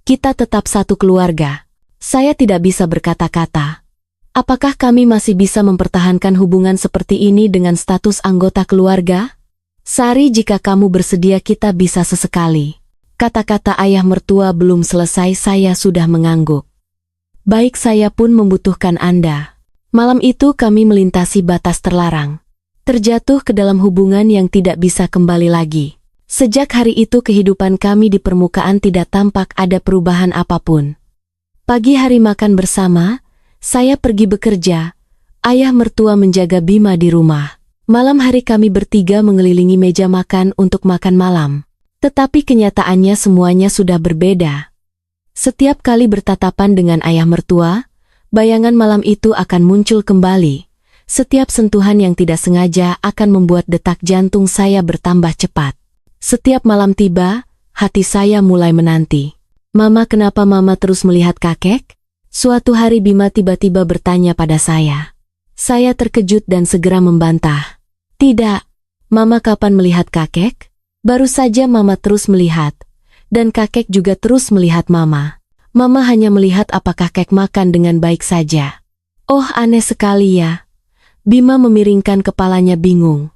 [SPEAKER 1] Kita tetap satu keluarga. Saya tidak bisa berkata-kata. Apakah kami masih bisa mempertahankan hubungan seperti ini dengan status anggota keluarga? Sari, jika kamu bersedia kita bisa sesekali. Kata-kata ayah mertua belum selesai saya sudah mengangguk. Baik, saya pun membutuhkan Anda. Malam itu kami melintasi batas terlarang. Terjatuh ke dalam hubungan yang tidak bisa kembali lagi. Sejak hari itu kehidupan kami di permukaan tidak tampak ada perubahan apapun. Pagi hari makan bersama, saya pergi bekerja, ayah mertua menjaga Bima di rumah. Malam hari kami bertiga mengelilingi meja makan untuk makan malam. Tetapi kenyataannya semuanya sudah berbeda. Setiap kali bertatapan dengan ayah mertua, bayangan malam itu akan muncul kembali. Setiap sentuhan yang tidak sengaja akan membuat detak jantung saya bertambah cepat. Setiap malam tiba, hati saya mulai menanti. Mama, kenapa Mama terus melihat kakek? Suatu hari Bima tiba-tiba bertanya pada saya. Saya terkejut dan segera membantah. Tidak, Mama kapan melihat kakek? Baru saja Mama terus melihat. Dan kakek juga terus melihat Mama. Mama hanya melihat apakah kakek makan dengan baik saja. Oh, aneh sekali ya. Bima memiringkan kepalanya bingung.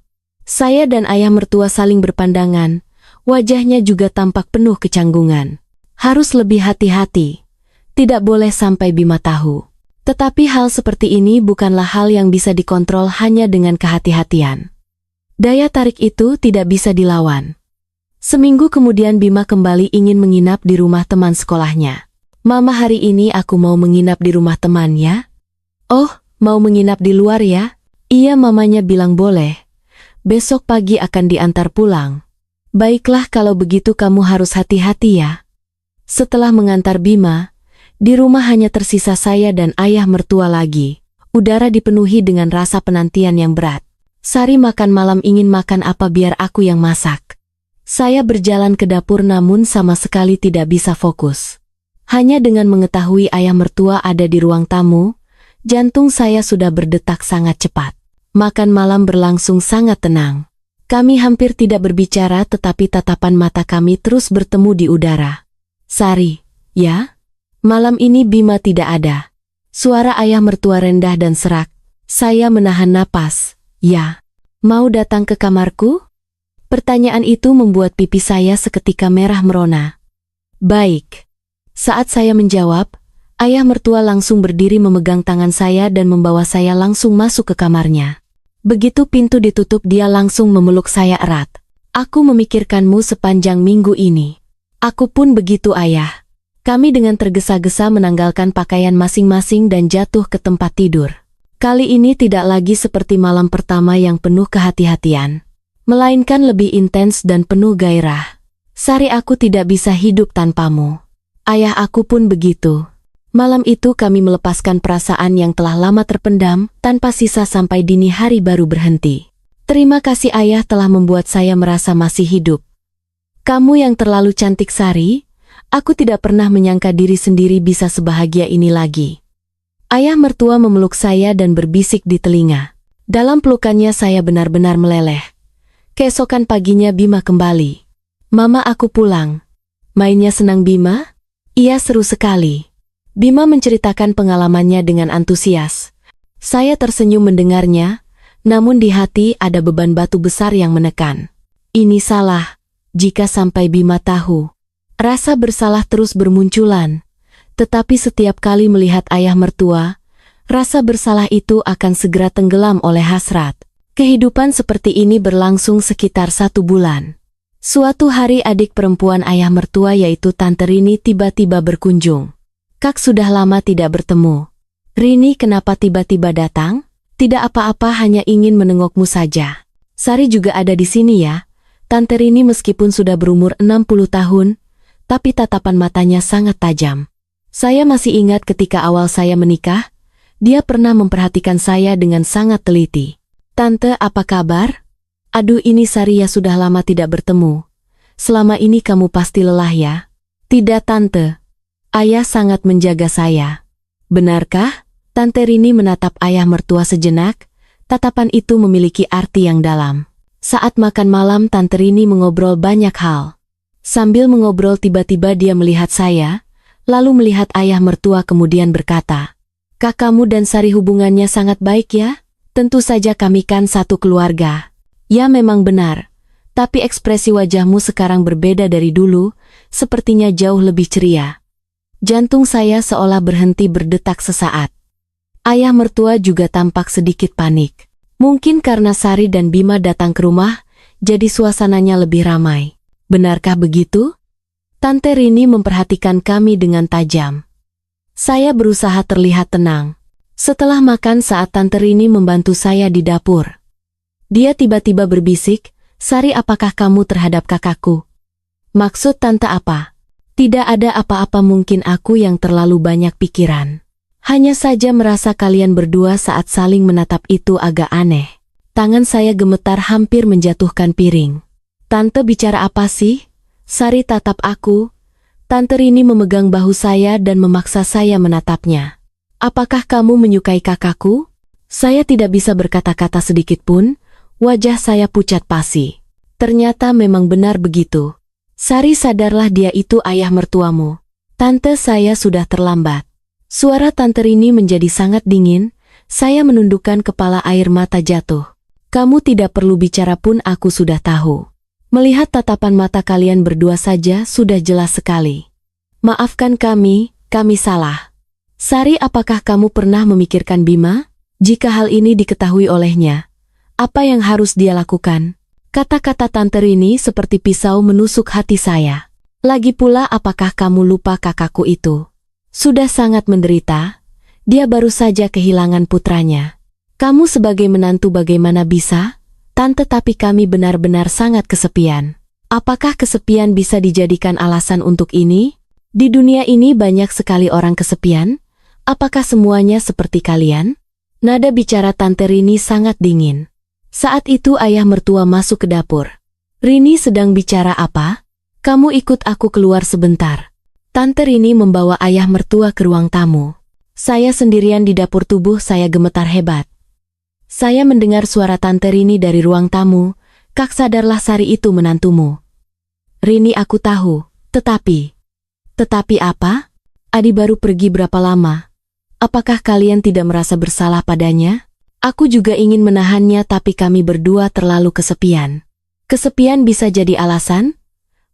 [SPEAKER 1] Saya dan ayah mertua saling berpandangan. Wajahnya juga tampak penuh kecanggungan. Harus lebih hati-hati. Tidak boleh sampai Bima tahu. Tetapi hal seperti ini bukanlah hal yang bisa dikontrol hanya dengan kehati-hatian. Daya tarik itu tidak bisa dilawan. Seminggu kemudian Bima kembali ingin menginap di rumah teman sekolahnya. "Mama, hari ini aku mau menginap di rumah teman ya." "Oh, mau menginap di luar ya?" "Iya," mamanya bilang boleh. "Besok pagi akan diantar pulang." "Baiklah, kalau begitu kamu harus hati-hati ya." Setelah mengantar Bima, di rumah hanya tersisa saya dan ayah mertua lagi. Udara dipenuhi dengan rasa penantian yang berat. Sari makan malam ingin makan apa biar aku yang masak. Saya berjalan ke dapur namun sama sekali tidak bisa fokus. Hanya dengan mengetahui ayah mertua ada di ruang tamu, jantung saya sudah berdetak sangat cepat. Makan malam berlangsung sangat tenang. Kami hampir tidak berbicara tetapi tatapan mata kami terus bertemu di udara. "Sari, ya? Malam ini Bima tidak ada." Suara ayah mertua rendah dan serak. Saya menahan napas. "Ya. Mau datang ke kamarku?" Pertanyaan itu membuat pipi saya seketika merah merona. "Baik." Saat saya menjawab, ayah mertua langsung berdiri memegang tangan saya dan membawa saya langsung masuk ke kamarnya. Begitu pintu ditutup dia langsung memeluk saya erat. "Aku memikirkanmu sepanjang minggu ini." "Aku pun begitu, ayah." Kami dengan tergesa-gesa menanggalkan pakaian masing-masing dan jatuh ke tempat tidur. Kali ini tidak lagi seperti malam pertama yang penuh kehati-hatian, melainkan lebih intens dan penuh gairah. "Sari, aku tidak bisa hidup tanpamu." Ayah, aku pun begitu. Malam itu kami melepaskan perasaan yang telah lama terpendam, tanpa sisa sampai dini hari baru berhenti. "Terima kasih ayah telah membuat saya merasa masih hidup. Kamu yang terlalu cantik, Sari. Aku tidak pernah menyangka diri sendiri bisa sebahagia ini lagi." Ayah mertua memeluk saya dan berbisik di telinga. Dalam pelukannya saya benar-benar meleleh. Keesokan paginya Bima kembali. "Mama, aku pulang." "Mainnya senang Bima?" "Iya, seru sekali." Bima menceritakan pengalamannya dengan antusias. Saya tersenyum mendengarnya, namun di hati ada beban batu besar yang menekan. Ini salah. Jika sampai Bima tahu, rasa bersalah terus bermunculan. Tetapi setiap kali melihat ayah mertua, rasa bersalah itu akan segera tenggelam oleh hasrat. Kehidupan seperti ini berlangsung sekitar 1 bulan. Suatu hari adik perempuan ayah mertua yaitu Tante Rini tiba-tiba berkunjung. "Kak, sudah lama tidak bertemu." "Rini, kenapa tiba-tiba datang?" "Tidak apa-apa, hanya ingin menengokmu saja." "Sari juga ada di sini ya?" Tante Rini meskipun sudah berumur 60 tahun, tapi tatapan matanya sangat tajam. Saya masih ingat ketika awal saya menikah, dia pernah memperhatikan saya dengan sangat teliti. "Tante, apa kabar?" "Aduh, ini Sari ya, sudah lama tidak bertemu. Selama ini kamu pasti lelah ya?" "Tidak, Tante. Ayah sangat menjaga saya." "Benarkah?" Tante Rini menatap ayah mertua sejenak, tatapan itu memiliki arti yang dalam. Saat makan malam Tante Rini mengobrol banyak hal. Sambil mengobrol tiba-tiba dia melihat saya, lalu melihat ayah mertua kemudian berkata, "Kak, kamu dan Sari hubungannya sangat baik ya? Tentu saja kami kan satu keluarga." "Ya, memang benar. Tapi ekspresi wajahmu sekarang berbeda dari dulu, sepertinya jauh lebih ceria." Jantung saya seolah berhenti berdetak sesaat. Ayah mertua juga tampak sedikit panik. Mungkin karena Sari dan Bima datang ke rumah, jadi suasananya lebih ramai. "Benarkah begitu?" Tante Rini memperhatikan kami dengan tajam. Saya berusaha terlihat tenang. Setelah makan saat Tante Rini membantu saya di dapur, dia tiba-tiba berbisik, "Sari, apakah kamu terhadap kakakku?" "Maksud Tante apa?" "Tidak ada apa-apa, mungkin aku yang terlalu banyak pikiran. Hanya saja merasa kalian berdua saat saling menatap itu agak aneh." Tangan saya gemetar hampir menjatuhkan piring. "Tante bicara apa sih?" Sari tatap aku. Tante Rini memegang bahu saya dan memaksa saya menatapnya. "Apakah kamu menyukai kakakku?" Saya tidak bisa berkata-kata sedikit pun, wajah saya pucat pasi. Ternyata memang benar begitu. "Sari, sadarlah, dia itu ayah mertuamu." "Tante, saya sudah terlambat." Suara Tante Rini menjadi sangat dingin, saya menundukkan kepala, air mata jatuh. "Kamu tidak perlu bicara pun aku sudah tahu. Melihat tatapan mata kalian berdua saja sudah jelas sekali. Maafkan kami salah." "Sari, apakah kamu pernah memikirkan Bima? Jika hal ini diketahui olehnya, Apa yang harus dia lakukan? Kata-kata Tante Rini seperti pisau menusuk hati saya. Lagi pula apakah kamu lupa kakakku itu? Sudah sangat menderita, dia baru saja kehilangan putranya. Kamu sebagai menantu bagaimana bisa? Tante, tapi kami benar-benar sangat kesepian. Apakah kesepian bisa dijadikan alasan untuk ini? Di dunia ini banyak sekali orang kesepian. Apakah semuanya seperti kalian? Nada bicara Tante Rini sangat dingin. Saat itu ayah mertua masuk ke dapur. Rini, sedang bicara apa? Kamu ikut aku keluar sebentar. Tante Rini membawa ayah mertua ke ruang tamu. Saya sendirian di dapur, tubuh saya gemetar hebat. Saya mendengar suara Tante Rini dari ruang tamu. Kak, sadarlah, Sari itu menantumu. Rini, aku tahu, tetapi apa? Adi baru pergi berapa lama? Apakah kalian tidak merasa bersalah padanya? Aku juga ingin menahannya, tapi kami berdua terlalu kesepian. Kesepian bisa jadi alasan?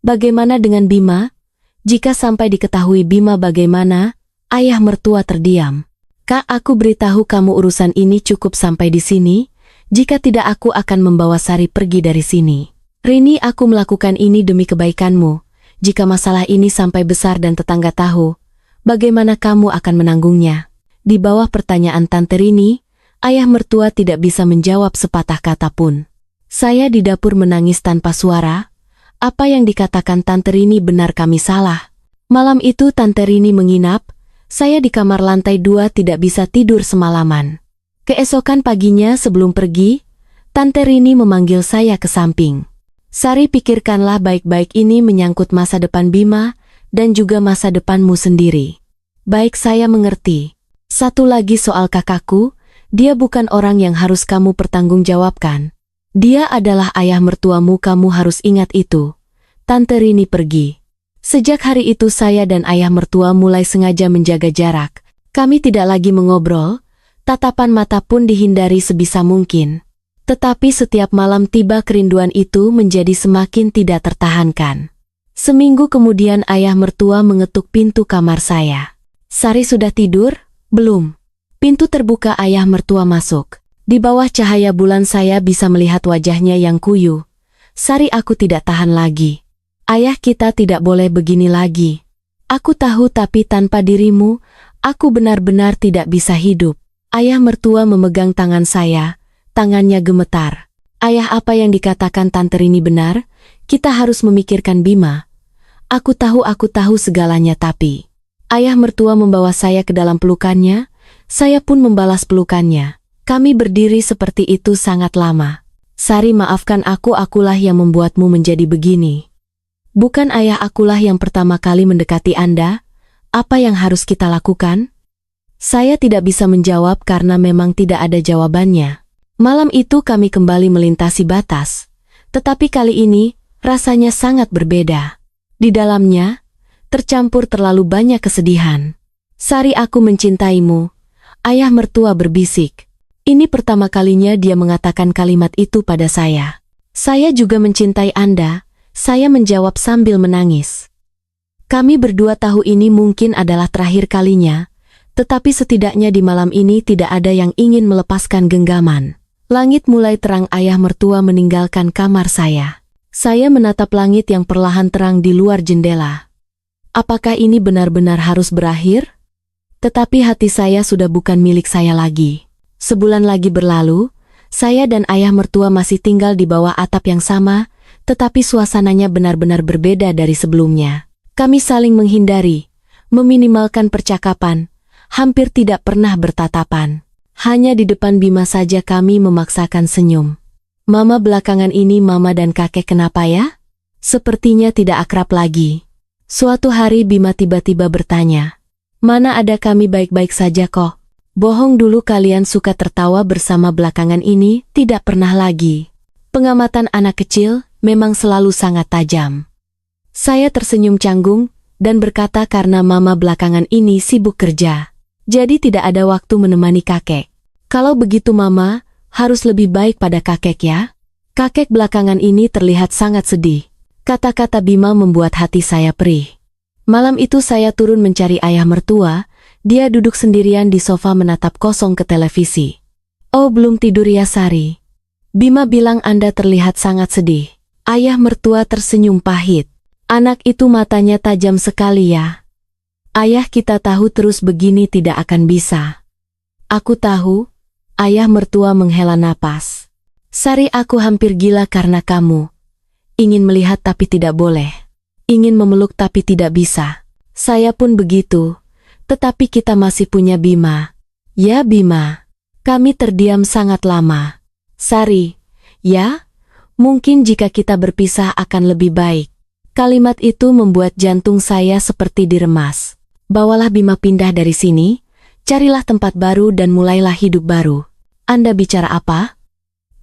[SPEAKER 1] Bagaimana dengan Bima? Jika sampai diketahui Bima bagaimana? Ayah mertua terdiam. Kak, aku beritahu kamu, urusan ini cukup sampai di sini. Jika tidak, aku akan membawa Sari pergi dari sini. Rini, aku melakukan ini demi kebaikanmu. Jika masalah ini sampai besar dan tetangga tahu, bagaimana kamu akan menanggungnya? Di bawah pertanyaan Tante Rini, ayah mertua tidak bisa menjawab sepatah kata pun. Saya di dapur menangis tanpa suara. Apa yang dikatakan Tante Rini benar, kami salah. Malam itu Tante Rini menginap. Saya di kamar lantai 2 tidak bisa tidur semalaman. Keesokan paginya sebelum pergi, Tante Rini memanggil saya ke samping. Sari, pikirkanlah baik-baik, ini menyangkut masa depan Bima dan juga masa depanmu sendiri. Baik, saya mengerti. Satu lagi soal kakakku, dia bukan orang yang harus kamu pertanggungjawabkan. Dia adalah ayah mertuamu, kamu harus ingat itu. Tante Rini pergi. Sejak hari itu saya dan ayah mertua mulai sengaja menjaga jarak. Kami tidak lagi mengobrol, tatapan mata pun dihindari sebisa mungkin. Tetapi setiap malam tiba kerinduan itu menjadi semakin tidak tertahankan. Seminggu kemudian ayah mertua mengetuk pintu kamar saya. Sari, sudah tidur? Belum. Pintu terbuka, ayah mertua masuk. Di bawah cahaya bulan saya bisa melihat wajahnya yang kuyu. Sari, aku tidak tahan lagi. Ayah, kita tidak boleh begini lagi. Aku tahu, tapi tanpa dirimu, aku benar-benar tidak bisa hidup. Ayah mertua memegang tangan saya, tangannya gemetar. Ayah, apa yang dikatakan Tante Rini benar, kita harus memikirkan Bima. Aku tahu segalanya, tapi... Ayah mertua membawa saya ke dalam pelukannya, saya pun membalas pelukannya. Kami berdiri seperti itu sangat lama. Sari, maafkan aku, akulah yang membuatmu menjadi begini. Bukan ayah, akulah yang pertama kali mendekati Anda. Apa yang harus kita lakukan? Saya tidak bisa menjawab karena memang tidak ada jawabannya. Malam itu kami kembali melintasi batas. Tetapi kali ini, rasanya sangat berbeda. Di dalamnya, tercampur terlalu banyak kesedihan. Sari, aku mencintaimu. Ayah mertua berbisik. Ini pertama kalinya dia mengatakan kalimat itu pada saya. Saya juga mencintai Anda. Saya menjawab sambil menangis. Kami berdua tahu ini mungkin adalah terakhir kalinya, tetapi setidaknya di malam ini tidak ada yang ingin melepaskan genggaman. Langit mulai terang, ayah mertua meninggalkan kamar saya. Saya menatap langit yang perlahan terang di luar jendela. Apakah ini benar-benar harus berakhir? Tetapi hati saya sudah bukan milik saya lagi. Sebulan lagi berlalu, saya dan ayah mertua masih tinggal di bawah atap yang sama, tetapi suasananya benar-benar berbeda dari sebelumnya. Kami saling menghindari, meminimalkan percakapan, hampir tidak pernah bertatapan. Hanya di depan Bima saja kami memaksakan senyum. Mama, belakangan ini mama dan kakek kenapa ya? Sepertinya tidak akrab lagi. Suatu hari Bima tiba-tiba bertanya, mana ada, kami baik-baik saja kok. Bohong dulu, kalian suka tertawa bersama, belakangan ini tidak pernah lagi. Pengamatan anak kecil memang selalu sangat tajam. Saya tersenyum canggung dan berkata karena mama belakangan ini sibuk kerja. Jadi tidak ada waktu menemani kakek. Kalau begitu mama harus lebih baik pada kakek ya. Kakek belakangan ini terlihat sangat sedih. Kata-kata Bima membuat hati saya perih. Malam itu saya turun mencari ayah mertua. Dia duduk sendirian di sofa menatap kosong ke televisi. Oh, belum tidur ya Sari? Bima bilang Anda terlihat sangat sedih. Ayah mertua tersenyum pahit. Anak itu matanya tajam sekali ya. Ayah, kita tahu terus begini tidak akan bisa. Aku tahu. Ayah mertua menghela napas. Sari, aku hampir gila karena kamu. Ingin melihat tapi tidak boleh. Ingin memeluk tapi tidak bisa. Saya pun begitu. Tetapi kita masih punya Bima. Ya Bima. Kami terdiam sangat lama. Sari, ya? Mungkin jika kita berpisah akan lebih baik. Kalimat itu membuat jantung saya seperti diremas. Bawalah Bima pindah dari sini, carilah tempat baru dan mulailah hidup baru. Anda bicara apa?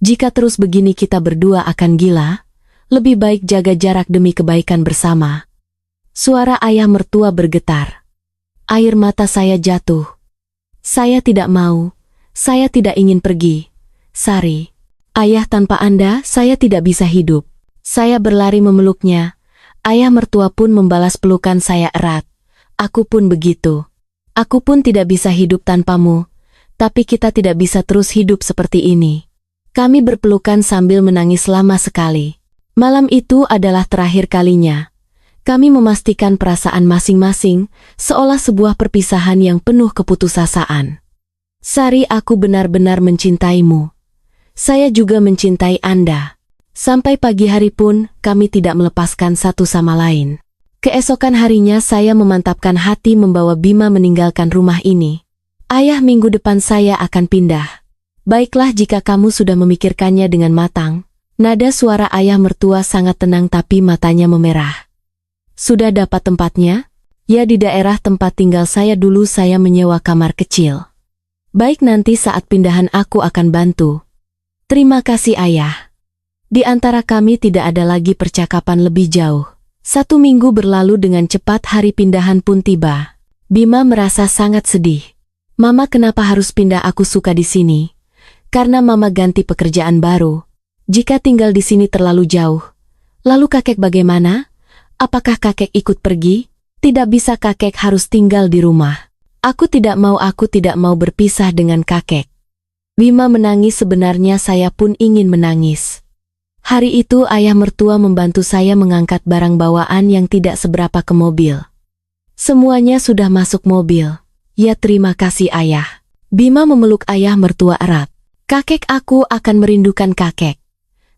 [SPEAKER 1] Jika terus begini kita berdua akan gila, lebih baik jaga jarak demi kebaikan bersama. Suara ayah mertua bergetar. Air mata saya jatuh. Saya tidak mau, saya tidak ingin pergi. Sari, ayah, tanpa Anda saya tidak bisa hidup. Saya berlari memeluknya. Ayah mertua pun membalas pelukan saya erat. Aku pun begitu. Aku pun tidak bisa hidup tanpamu. Tapi kita tidak bisa terus hidup seperti ini. Kami berpelukan sambil menangis lama sekali. Malam itu adalah terakhir kalinya. Kami memastikan perasaan masing-masing, seolah sebuah perpisahan yang penuh keputusasaan. Sari, aku benar-benar mencintaimu. Saya juga mencintai Anda. Sampai pagi hari pun, kami tidak melepaskan satu sama lain. Keesokan harinya saya memantapkan hati membawa Bima meninggalkan rumah ini. Ayah, minggu depan saya akan pindah. Baiklah jika kamu sudah memikirkannya dengan matang. Nada suara ayah mertua sangat tenang tapi matanya memerah. Sudah dapat tempatnya? Ya, di daerah tempat tinggal saya dulu saya menyewa kamar kecil. Baik, nanti saat pindahan aku akan bantu. Terima kasih ayah. Di antara kami tidak ada lagi percakapan lebih jauh. 1 minggu berlalu dengan cepat, hari pindahan pun tiba. Bima merasa sangat sedih. Mama, kenapa harus pindah? Aku suka di sini. Karena mama ganti pekerjaan baru. Jika tinggal di sini terlalu jauh. Lalu kakek bagaimana? Apakah kakek ikut pergi? Tidak bisa, kakek harus tinggal di rumah. Aku tidak mau berpisah dengan kakek. Bima menangis, sebenarnya saya pun ingin menangis. Hari itu ayah mertua membantu saya mengangkat barang bawaan yang tidak seberapa ke mobil. Semuanya sudah masuk mobil. Ya, terima kasih ayah. Bima memeluk ayah mertua erat. Kakek, aku akan merindukan kakek.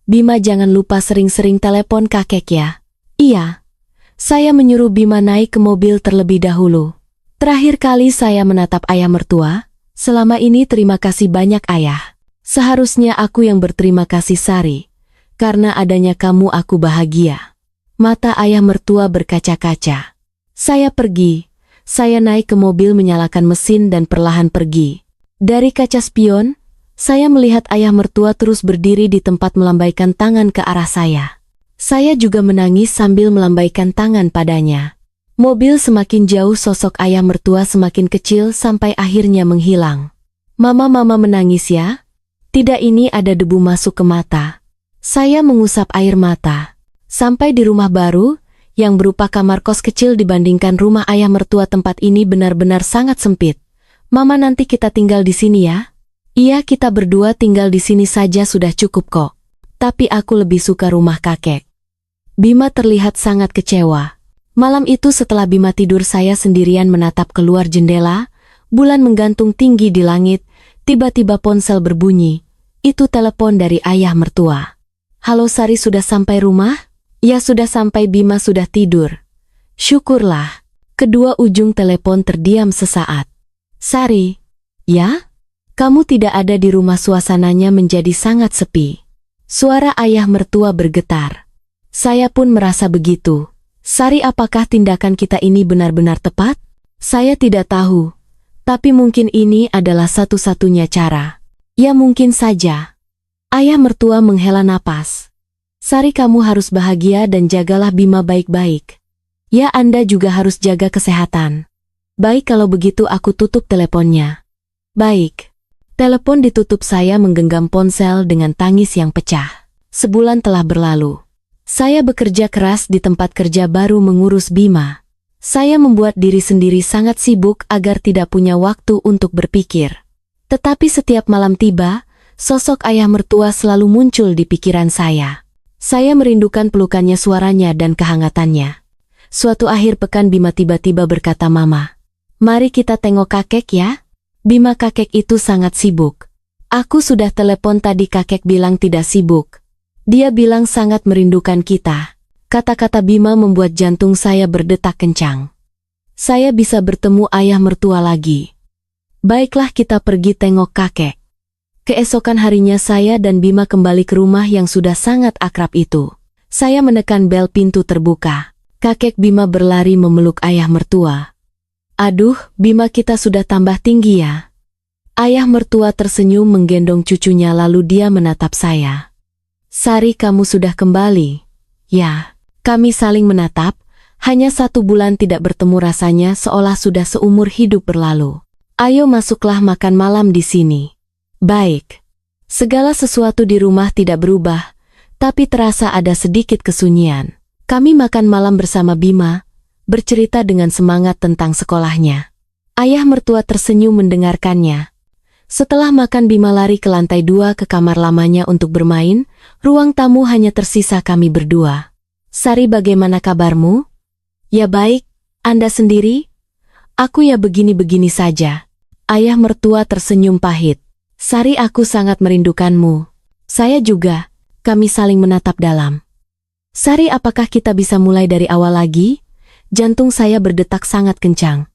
[SPEAKER 1] Bima, jangan lupa sering-sering telepon kakek ya. Iya. Saya menyuruh Bima naik ke mobil terlebih dahulu. Terakhir kali saya menatap ayah mertua. Selama ini terima kasih banyak ayah. Seharusnya aku yang berterima kasih Sari. Karena adanya kamu aku bahagia. Mata ayah mertua berkaca-kaca. Saya pergi. Saya naik ke mobil, menyalakan mesin dan perlahan pergi. Dari kaca spion, saya melihat ayah mertua terus berdiri di tempat melambaikan tangan ke arah saya. Saya juga menangis sambil melambaikan tangan padanya. Mobil semakin jauh, sosok ayah mertua semakin kecil sampai akhirnya menghilang. Mama menangis ya? Tidak, ini ada debu masuk ke mata. Saya mengusap air mata. Sampai di rumah baru, yang berupa kamar kos kecil dibandingkan rumah ayah mertua, tempat ini benar-benar sangat sempit. Mama, nanti kita tinggal di sini ya? Iya, kita berdua tinggal di sini saja sudah cukup kok. Tapi aku lebih suka rumah kakek. Bima terlihat sangat kecewa. Malam itu setelah Bima tidur, saya sendirian menatap keluar jendela. Bulan menggantung tinggi di langit. Tiba-tiba ponsel berbunyi. Itu telepon dari ayah mertua. Halo Sari, sudah sampai rumah? Ya, sudah sampai. Bima sudah tidur. Syukurlah. Kedua ujung telepon terdiam sesaat. Sari, ya? Kamu tidak ada di rumah, suasananya menjadi sangat sepi. Suara ayah mertua bergetar. Saya pun merasa begitu. Sari, apakah tindakan kita ini benar-benar tepat? Saya tidak tahu. Tapi mungkin ini adalah satu-satunya cara. Ya, mungkin saja. Ayah mertua menghela napas. Sari, kamu harus bahagia dan jagalah Bima baik-baik. Ya, Anda juga harus jaga kesehatan. Baik, kalau begitu aku tutup teleponnya. Baik. Telepon ditutup, saya menggenggam ponsel dengan tangis yang pecah. Sebulan telah berlalu. Saya bekerja keras di tempat kerja baru mengurus Bima. Saya membuat diri sendiri sangat sibuk agar tidak punya waktu untuk berpikir. Tetapi setiap malam tiba, sosok ayah mertua selalu muncul di pikiran saya. Saya merindukan pelukannya, suaranya, dan kehangatannya. Suatu akhir pekan Bima tiba-tiba berkata, "Mama, mari kita tengok kakek ya." Bima, kakek itu sangat sibuk. Aku sudah telepon tadi, kakek bilang tidak sibuk. Dia bilang sangat merindukan kita. Kata-kata Bima membuat jantung saya berdetak kencang. Saya bisa bertemu ayah mertua lagi. Baiklah, kita pergi tengok kakek. Keesokan harinya saya dan Bima kembali ke rumah yang sudah sangat akrab itu. Saya menekan bel, pintu terbuka. Kakek Bima berlari memeluk ayah mertua. "Aduh, Bima, kita sudah tambah tinggi ya." Ayah mertua tersenyum menggendong cucunya lalu dia menatap saya. "Sari, kamu sudah kembali." "Ya." Kami saling menatap, hanya 1 bulan tidak bertemu rasanya seolah sudah seumur hidup berlalu. "Ayo masuklah, makan malam di sini." "Baik." Segala sesuatu di rumah tidak berubah, tapi terasa ada sedikit kesunyian. Kami makan malam bersama Bima, bercerita dengan semangat tentang sekolahnya. Ayah mertua tersenyum mendengarkannya. Setelah makan Bima lari ke lantai 2 ke kamar lamanya untuk bermain, ruang tamu hanya tersisa kami berdua. "Sari, bagaimana kabarmu?" "Ya baik, Anda sendiri?" "Aku ya begini-begini saja." Ayah mertua tersenyum pahit. "Sari, aku sangat merindukanmu." "Saya juga." Kami saling menatap dalam. "Sari, apakah kita bisa mulai dari awal lagi?" Jantung saya berdetak sangat kencang.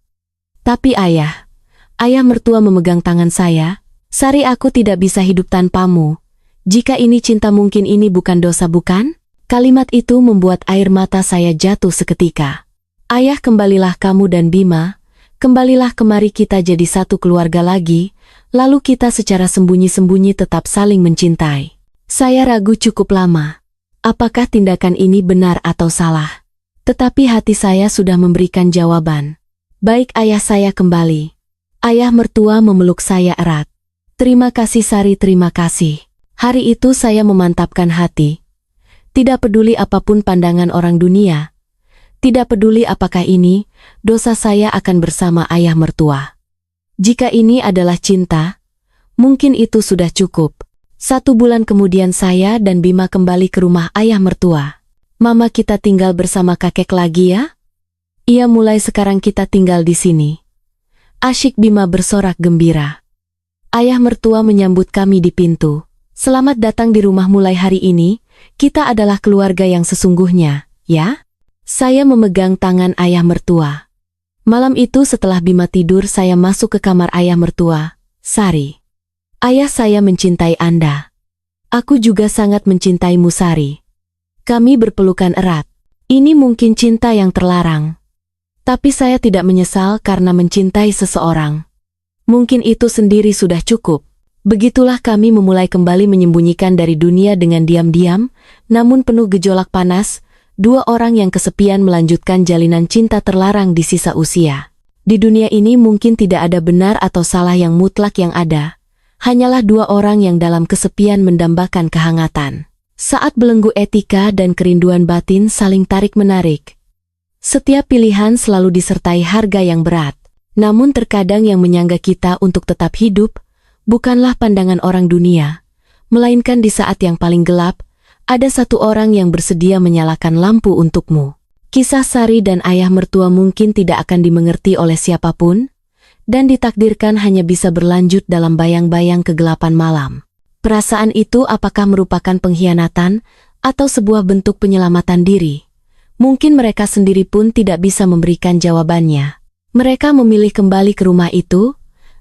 [SPEAKER 1] "Tapi ayah." Ayah mertua memegang tangan saya. "Sari, aku tidak bisa hidup tanpamu. Jika ini cinta, mungkin ini bukan dosa, bukan?" Kalimat itu membuat air mata saya jatuh seketika. "Ayah, kembalilah kamu dan Bima. Kembalilah kemari, kita jadi satu keluarga lagi. Lalu kita secara sembunyi-sembunyi tetap saling mencintai." Saya ragu cukup lama. Apakah tindakan ini benar atau salah? Tetapi hati saya sudah memberikan jawaban. "Baik ayah, saya kembali." Ayah mertua memeluk saya erat. "Terima kasih Sari, terima kasih." Hari itu saya memantapkan hati. Tidak peduli apapun pandangan orang dunia. Tidak peduli apakah ini, dosa, saya akan bersama ayah mertua. Jika ini adalah cinta, mungkin itu sudah cukup. 1 bulan kemudian saya dan Bima kembali ke rumah ayah mertua. "Mama, kita tinggal bersama kakek lagi ya?" "Iya, mulai sekarang kita tinggal di sini." "Asyik," Bima bersorak gembira. Ayah mertua menyambut kami di pintu. "Selamat datang di rumah, mulai hari ini, kita adalah keluarga yang sesungguhnya, ya?" Saya memegang tangan ayah mertua. Malam itu setelah Bima tidur, saya masuk ke kamar ayah mertua. "Sari, ayah saya mencintai Anda." "Aku juga sangat mencintaimu, Sari." Kami berpelukan erat. Ini mungkin cinta yang terlarang. Tapi saya tidak menyesal karena mencintai seseorang. Mungkin itu sendiri sudah cukup. Begitulah kami memulai kembali menyembunyikan dari dunia dengan diam-diam, namun penuh gejolak panas. 2 orang yang kesepian melanjutkan jalinan cinta terlarang di sisa usia. Di dunia ini mungkin tidak ada benar atau salah yang mutlak, yang ada hanyalah 2 orang yang dalam kesepian mendambakan kehangatan. Saat belenggu etika dan kerinduan batin saling tarik-menarik. Setiap pilihan selalu disertai harga yang berat. Namun terkadang yang menyangga kita untuk tetap hidup, bukanlah pandangan orang dunia, melainkan di saat yang paling gelap, ada 1 orang yang bersedia menyalakan lampu untukmu. Kisah Sari dan ayah mertua mungkin tidak akan dimengerti oleh siapapun, dan ditakdirkan hanya bisa berlanjut dalam bayang-bayang kegelapan malam. Perasaan itu apakah merupakan pengkhianatan, atau sebuah bentuk penyelamatan diri? Mungkin mereka sendiri pun tidak bisa memberikan jawabannya. Mereka memilih kembali ke rumah itu,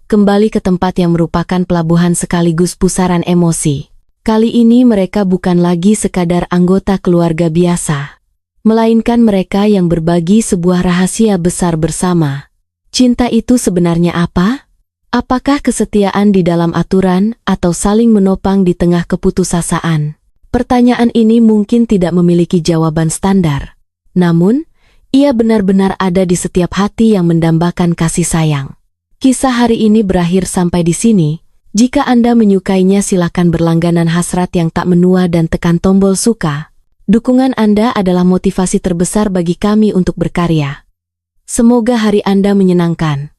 [SPEAKER 1] kembali ke tempat yang merupakan pelabuhan sekaligus pusaran emosi. Kali ini mereka bukan lagi sekadar anggota keluarga biasa, melainkan mereka yang berbagi sebuah rahasia besar bersama. Cinta itu sebenarnya apa? Apakah kesetiaan di dalam aturan atau saling menopang di tengah keputusasaan? Pertanyaan ini mungkin tidak memiliki jawaban standar. Namun, ia benar-benar ada di setiap hati yang mendambakan kasih sayang. Kisah hari ini berakhir sampai di sini. Jika Anda menyukainya, silakan berlangganan hasrat yang tak menua dan tekan tombol suka. Dukungan Anda adalah motivasi terbesar bagi kami untuk berkarya. Semoga hari Anda menyenangkan.